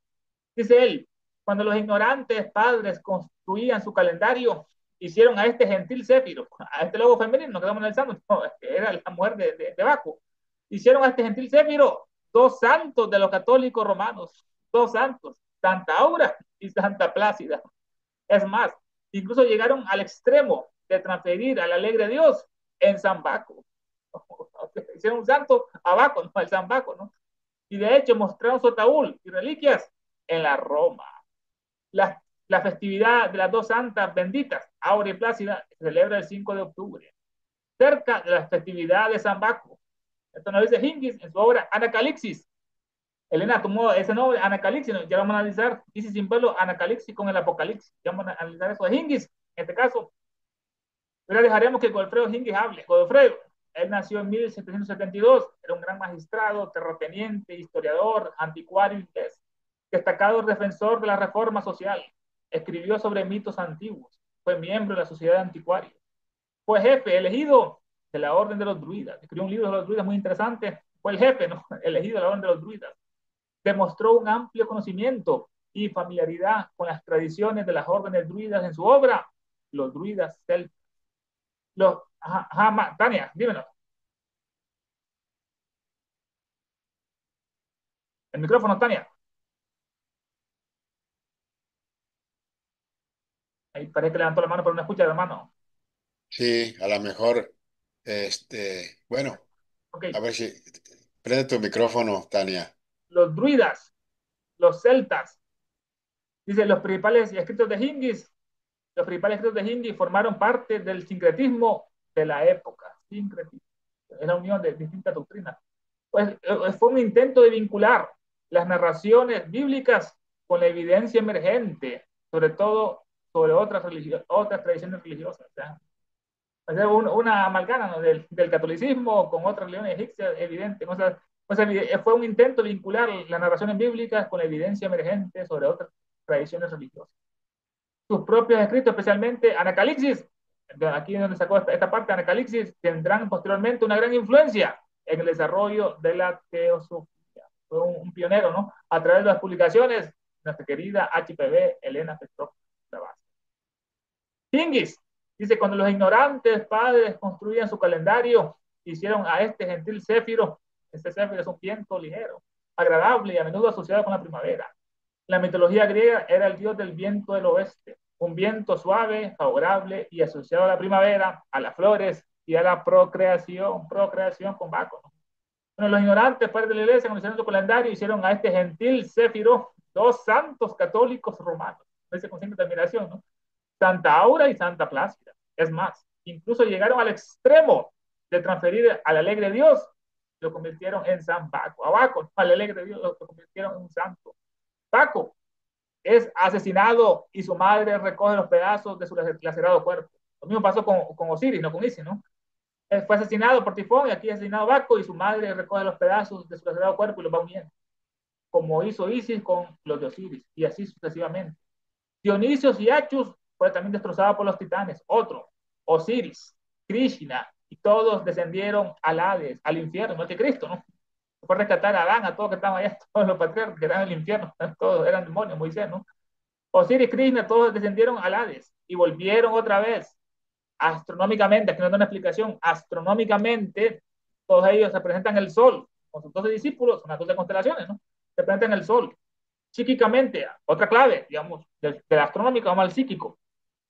dice él, cuando los ignorantes padres construían su calendario, hicieron a este gentil Céfiro, a este lobo femenino, que estamos analizando, no, era la mujer de Baco, hicieron a este gentil Céfiro dos santos de los católicos romanos, dos santos, Santa Aura y Santa Plácida. Es más, incluso llegaron al extremo de transferir al alegre Dios en San Baco. Hicieron un santo a Baco, no al San Baco, ¿no? Y de hecho mostraron su ataúd y reliquias en la Roma. La festividad de las dos santas benditas, Aura y Plácida, se celebra el 5 de octubre, cerca de la festividad de San Baco. Esto nos dice Hingis en su obra Anacalixis. Elena tomó ese nombre, Anacalixis, ya vamos a analizar, dice sin verlo, Anacalixis con el Apocalipsis. Ya vamos a analizar eso de Hingis, en este caso. Pero dejaremos que Godofredo Hingis hable. Godofredo, él nació en 1772, era un gran magistrado, terrateniente, historiador, anticuario inglés, destacado defensor de la reforma social. Escribió sobre mitos antiguos, fue miembro de la Sociedad de Anticuarios, fue jefe elegido de la Orden de los Druidas, escribió un libro de los druidas muy interesante, fue el jefe, ¿no? Elegido de la Orden de los Druidas. Demostró un amplio conocimiento y familiaridad con las tradiciones de las órdenes druidas en su obra, Los Druidas Celtas. Tania, dímelo. El micrófono, Tania. Ahí parece que levantó la mano, pero no escucha, hermano. Sí, a lo mejor, bueno, Ok. a ver si prende tu micrófono, Tania. Los druidas, los celtas. Dice, los principales escritos de Hingis, formaron parte del sincretismo de la época. Sincretismo. Es la unión de distintas doctrinas. Pues fue un intento de vincular las narraciones bíblicas con la evidencia emergente, sobre todo sobre otras tradiciones religiosas. O sea, una amalgama, ¿no? del catolicismo con otras religiones egipcias, evidente. Fue un intento de vincular las narraciones bíblicas con la evidencia emergente sobre otras tradiciones religiosas. Sus propios escritos, especialmente Anacalixis, aquí donde sacó esta parte, Anacalixis, tendrán posteriormente una gran influencia en el desarrollo de la teosofía. Fue un pionero, ¿no? A través de las publicaciones, nuestra querida HPV Elena Petrov. Hingis dice, cuando los ignorantes padres construían su calendario, hicieron a este gentil céfiro, este céfiro es un viento ligero, agradable y a menudo asociado con la primavera. La mitología griega era el dios del viento del oeste. un viento suave, favorable y asociado a la primavera, a las flores y a la procreación con Baco, ¿no? Bueno, los ignorantes, padres de la iglesia, cuando hicieron su calendario, hicieron a este gentil Céfiro dos santos católicos romanos. Dice con cierta admiración, ¿no? Santa Aura y Santa Plácida. Es más, incluso llegaron al extremo de transferir al alegre Dios, lo convirtieron en San Baco. A Baco, ¿no? Al alegre Dios lo convirtieron en un santo. Baco es asesinado y su madre recoge los pedazos de su lacerado cuerpo. Lo mismo pasó con Osiris, no con Isis, ¿no? Él fue asesinado por Tifón y aquí asesinado Baco y su madre recoge los pedazos de su lacerado cuerpo y los va uniendo, como hizo Isis con los de Osiris, y así sucesivamente. Dionisio y Achus fue también destrozado por los titanes. Otro, Osiris, Krishna, y todos descendieron al Hades, al infierno, no que Cristo, ¿no? Fue a rescatar a Adán, a todos que estaban allá, todos los patriarcas que eran en el infierno, todos eran demonios, Moisés, ¿no? Osiris, Krishna, todos descendieron al Hades y volvieron otra vez astronómicamente, aquí no da una explicación, astronómicamente, todos ellos representan el sol, con sus 12 discípulos, son las 12 constelaciones, ¿no? Representan el sol. Psíquicamente, otra clave, digamos, del astronómico, vamos al psíquico,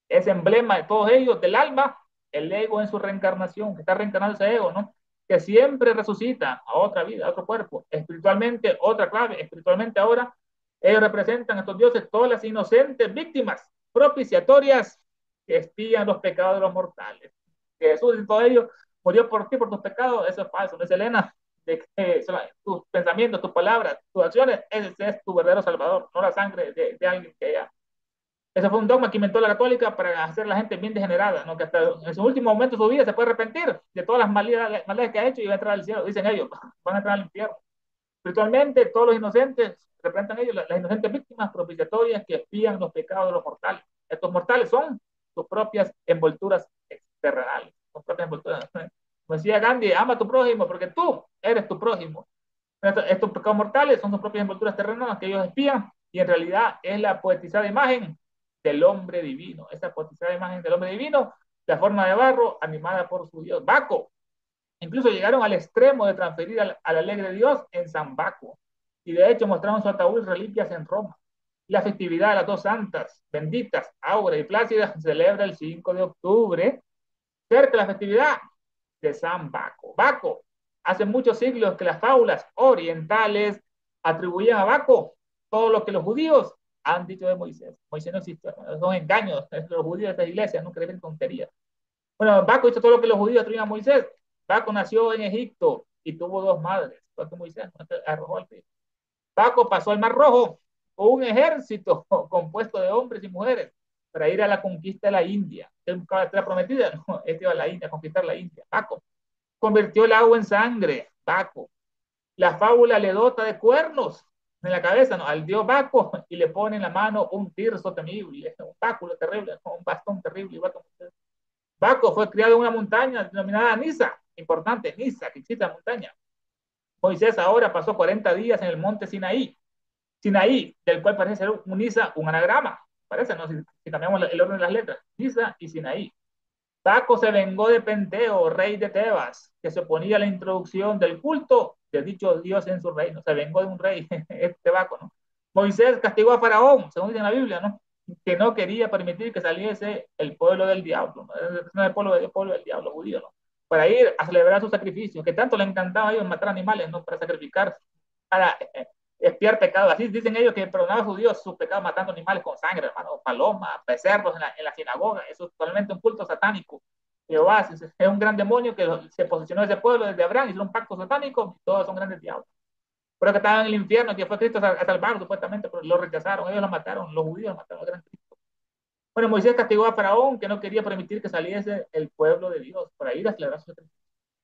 es emblema de todos ellos, del alma, el ego en su reencarnación, que está reencarnando ese ego, ¿no? Que siempre resucita a otra vida, a otro cuerpo. Espiritualmente, otra clave, espiritualmente ahora, ellos representan a estos dioses todas las inocentes víctimas propiciatorias que espían los pecados de los mortales. Que Jesús y todo ello murió por ti, por tus pecados, eso es falso, no es Elena, de que tus pensamientos, tus palabras, tus acciones, ese es tu verdadero salvador, no la sangre de alguien que ya. Ese fue un dogma que inventó la católica para hacer a la gente bien degenerada, ¿no? Que hasta en su último momento de su vida se puede arrepentir de todas las maldades que ha hecho y va a entrar al cielo, dicen ellos, van a entrar al infierno. Espiritualmente, todos los inocentes, representan ellos las inocentes víctimas propiciatorias que espían los pecados de los mortales. Estos mortales son sus propias envolturas terrenales, sus propias envolturas. Como decía Gandhi, ama a tu prójimo porque tú eres tu prójimo. Estos pecados mortales son sus propias envolturas terrenales que ellos espían y en realidad es la poetizada imagen del hombre divino. Esa poetizada imagen del hombre divino, la forma de barro animada por su Dios. Baco. Incluso llegaron al extremo de transferir al alegre Dios en San Baco. Y de hecho mostraron su ataúd y reliquias en Roma. La festividad de las dos santas, benditas, Aura y Plácida, se celebra el 5 de octubre, cerca de la festividad de San Baco. Baco, hace muchos siglos que las fábulas orientales atribuían a Baco todo lo que los judíos han dicho de Moisés. Moisés no existe, son engaños de los judíos de esta iglesia, no creen tonterías. Bueno, Baco hizo todo lo que los judíos atribuían a Moisés. Baco nació en Egipto y tuvo dos madres, porque Moisés arrojó al río. Baco pasó al Mar Rojo con un ejército compuesto de hombres y mujeres para ir a la conquista de la India. Él buscaba la tierra prometida, no, este iba a la India, a conquistar la India. Baco convirtió el agua en sangre. Baco. La fábula le dota de cuernos en la cabeza, ¿no? Al dios Baco y le pone en la mano un tirso temible, un báculo terrible, un bastón terrible. Baco fue criado en una montaña denominada Nisa, importante, Nisa, que existe la montaña. Moisés ahora pasó 40 días en el monte Sinaí, Sinaí, del cual parece ser un Nisa, un anagrama, parece, ¿no? Si cambiamos el orden de las letras, Nisa y Sinaí. Baco se vengó de Penteo, rey de Tebas, que se oponía a la introducción del culto de dicho Dios en su reino. Se vengó de un rey, este Baco, ¿no? Moisés castigó a Faraón, según dice en la Biblia, ¿no? Que no quería permitir que saliese el pueblo del diablo, ¿no? El pueblo del diablo judío, ¿no? Para ir a celebrar sus sacrificios, que tanto le encantaba a ellos matar animales, ¿no? Para sacrificar, para expiar pecados. Así dicen ellos que perdonaba a sus dios sus pecados matando animales con sangre, hermano, palomas, becerros en la sinagoga. Eso es totalmente un culto satánico. Jehová es un gran demonio que se posicionó ese pueblo desde Abraham, hizo un pacto satánico, todos son grandes diablos. Pero que estaban en el infierno, que fue Cristo a salvar supuestamente, pero lo rechazaron, ellos lo mataron, los judíos lo mataron al gran Cristo. Bueno, Moisés castigó a Faraón, que no quería permitir que saliese el pueblo de Dios para ir a celebrar su sacrificio.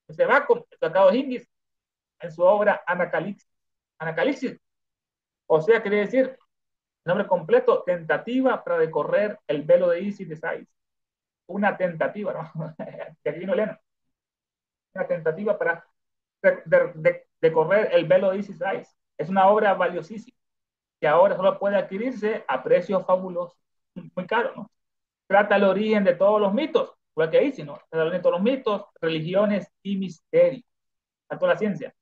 Se va con el tratado de Hingis en su obra Anacalipsis. Anacalipsis, o sea, quiere decir, nombre completo, tentativa para recorrer el velo de Isis de Sais. Una tentativa, ¿no? De aquí vino Elena. Una tentativa para correr el velo de Isis Sais. Es una obra valiosísima que ahora solo puede adquirirse a precios fabulosos, muy caro, ¿no? Trata el origen de todos los mitos, igual que Isis, ¿no? Trata el origen de todos los mitos, religiones y misterios, a toda la ciencia,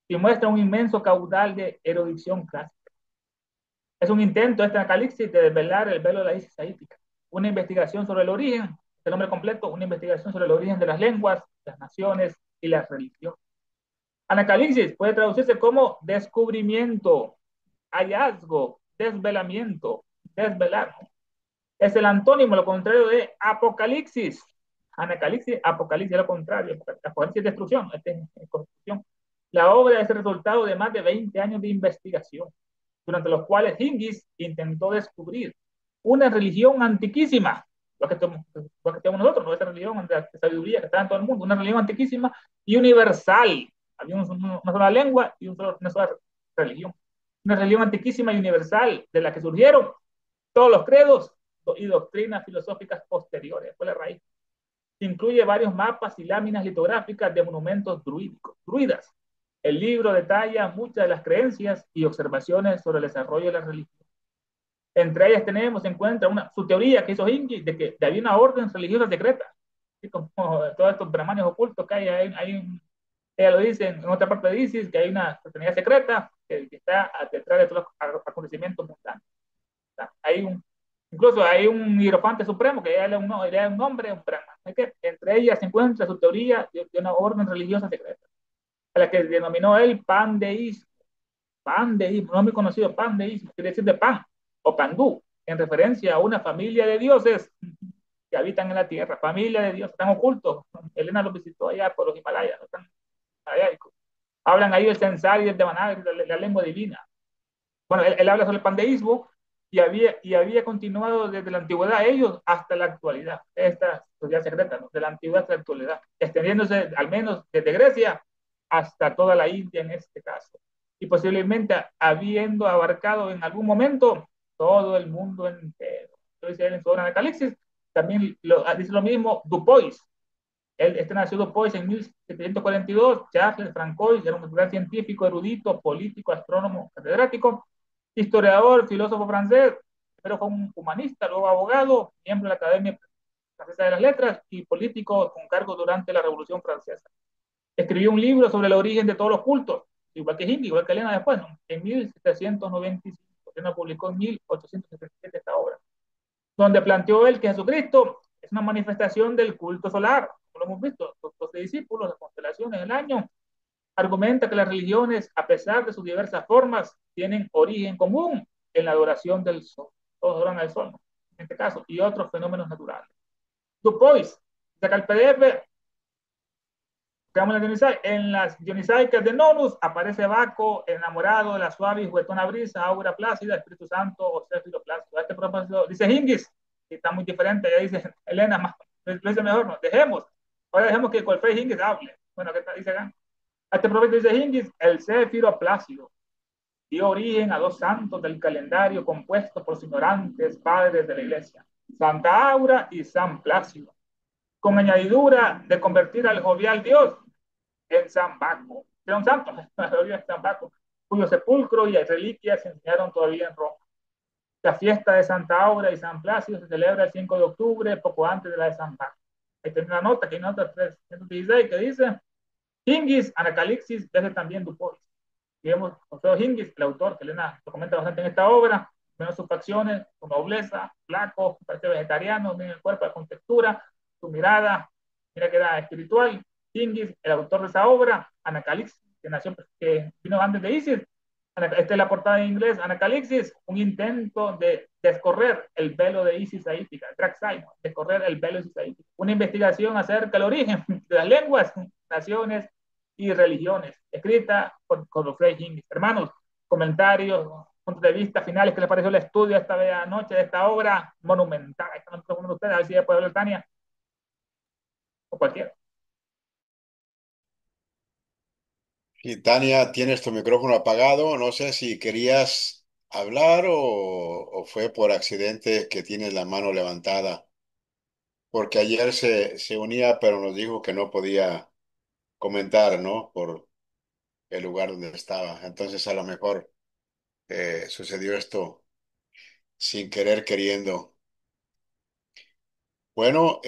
y muestra un inmenso caudal de erudición clásica. Es un intento este Apocalipsis de desvelar el velo de la Isis saítica. una investigación sobre el origen, el nombre completo, una investigación sobre el origen de las lenguas, las naciones y las religiones. Anacalipsis puede traducirse como descubrimiento, hallazgo, desvelamiento, desvelar. Es el antónimo, lo contrario de apocalipsis. Anacalipsis, apocalipsis es lo contrario. Apocalipsis es destrucción, este es construcción. La obra es el resultado de más de 20 años de investigación, durante los cuales Hingis intentó descubrir una religión antiquísima, lo que tenemos nosotros, nuestra religión de sabiduría que está en todo el mundo, una religión antiquísima y universal. Había una sola lengua y una sola religión. Una religión antiquísima y universal de la que surgieron todos los credos y doctrinas filosóficas posteriores. Fue la raíz. Incluye varios mapas y láminas litográficas de monumentos druidas. El libro detalla muchas de las creencias y observaciones sobre el desarrollo de la religión. Entre ellas se encuentra su teoría que hizo Hingi de que había una orden religiosa secreta, así como todos estos brahmanes ocultos que ella lo dice en otra parte de Isis, que hay una fraternidad secreta que está detrás de todos los acontecimientos mundanos. Hay incluso hay un hierofante supremo que era un hombre, un brahman. Entre ellas se encuentra su teoría de una orden religiosa secreta, a la que denominó él pandeísmo. Pandeísmo, no muy conocido, pandeísmo, quiere decir de pan o pandú, en referencia a una familia de dioses que habitan en la tierra, familia de dioses, están ocultos. Elena los visitó allá por los Himalayas, no están allá. Hablan ahí del censal y del Devanagari, la lengua divina. Bueno, él habla sobre el pandeísmo y había continuado desde la antigüedad ellos hasta la actualidad, esta sociedad secreta, ¿no? De la antigüedad hasta la actualidad, extendiéndose al menos desde Grecia hasta toda la India en este caso, y posiblemente habiendo abarcado en algún momento todo el mundo entero. Entonces, él en su obra de Calixis también dice lo mismo Dupois. Este nació Dupois en 1742. Charles Francois era un gran científico, erudito, político, astrónomo, catedrático, historiador, filósofo francés, pero fue un humanista, luego abogado, miembro de la Academia Francesa de las Letras y político con cargo durante la Revolución Francesa. Escribió un libro sobre el origen de todos los cultos, igual que Hindi, igual que Elena después, ¿no? En 1795. Elena publicó en 1877 esta obra, donde planteó él que Jesucristo es una manifestación del culto solar, como lo hemos visto, los 12 discípulos, las constelaciones del año. Argumenta que las religiones, a pesar de sus diversas formas, tienen origen común en la adoración del sol. Todos adoran al sol, ¿no? En este caso, y otros fenómenos naturales. Dupois, saca el PDF, en las dionisaicas de Nonus aparece Baco, enamorado de la suave y juguetona brisa, aura plácida, Espíritu Santo o Céfiro plácido. A este propósito, dice Hingis, que está muy diferente, ya dice Elena, más, lo dice mejor, no, dejemos. Ahora dejemos que Colfrey Hingis hable. Bueno, ¿qué dice acá? A este propósito dice Hingis, el Céfiro plácido dio origen a dos santos del calendario compuestos por ignorantes padres de la iglesia, Santa Aura y San Plácido, con añadidura de convertir al jovial Dios en San Baco, era un santo, San Baco, cuyo sepulcro y reliquias se enseñaron todavía en Roma. La fiesta de Santa Aura y San Plácido se celebra el 5 de octubre, poco antes de la de San Baco. Ahí tiene una nota, que hay nota 316 que dice Hingis, Anacalixis, desde también Dupois. Digamos, José Hingis, el autor, que Elena lo comenta bastante en esta obra, menos sus facciones, su nobleza, flaco, parece vegetariano, tiene el cuerpo con textura, su mirada, mira que era espiritual. Hingis, el autor de esa obra, Anacalixis, que vino antes de Isis. Esta es la portada en inglés, Anacalixis, un intento de descorrer el velo de Isis Aítica, descorrer el velo de Isis Aítica. Una investigación acerca del origen de las lenguas, naciones y religiones, escrita por los Frey Hingis. Hermanos, comentarios, puntos de vista finales, ¿qué les pareció el estudio esta noche de esta obra monumental? Están con ustedes, a ver si ya puede hablar Tania o cualquiera. Y Tania, tienes tu micrófono apagado. No sé si querías hablar o fue por accidente que tienes la mano levantada, porque ayer se unía, pero nos dijo que no podía comentar, ¿no? Por el lugar donde estaba. Entonces a lo mejor sucedió esto sin querer queriendo. Bueno,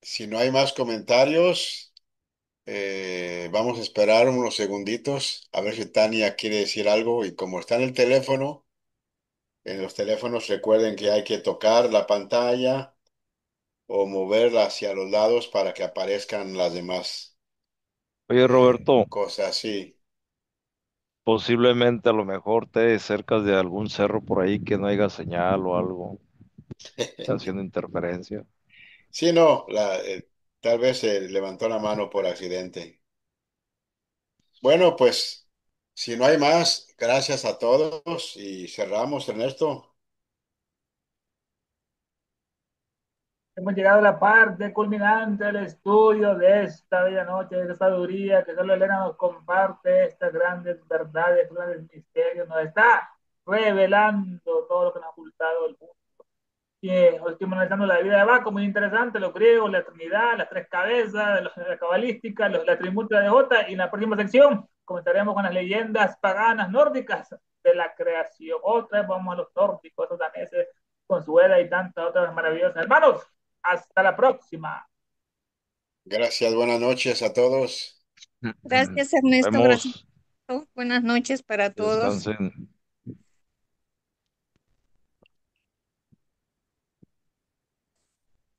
si no hay más comentarios, vamos a esperar unos segunditos a ver si Tania quiere decir algo y como está en el teléfono, En los teléfonos recuerden que hay que tocar la pantalla o moverla hacia los lados para que aparezcan las demás Oye, Roberto, cosas así. posiblemente a lo mejor te cercas de algún cerro por ahí que no haya señal o algo, está haciendo interferencia. Sí, no, tal vez se levantó la mano por accidente. Bueno, pues si no hay más, gracias a todos y cerramos, Ernesto. Hemos llegado a la parte culminante del estudio de esta bella noche de sabiduría que solo Elena nos comparte estas grandes verdades, estos grandes misterios, nos está revelando todo lo que nos ha ocultado el mundo. Y hoy estoy analizando la vida de Baco, muy interesante, los griegos, la Trinidad, las tres cabezas, la cabalística, la trimutra de Jota, y en la próxima sección comenzaremos con las leyendas paganas nórdicas de la creación. Otra vez vamos a los nórdicos, los daneses, con su Edda y tantas otras maravillosas. Hermanos, hasta la próxima. Gracias, buenas noches a todos. Gracias, Ernesto. Gracias. Vemos, Buenas noches para todos. descansen.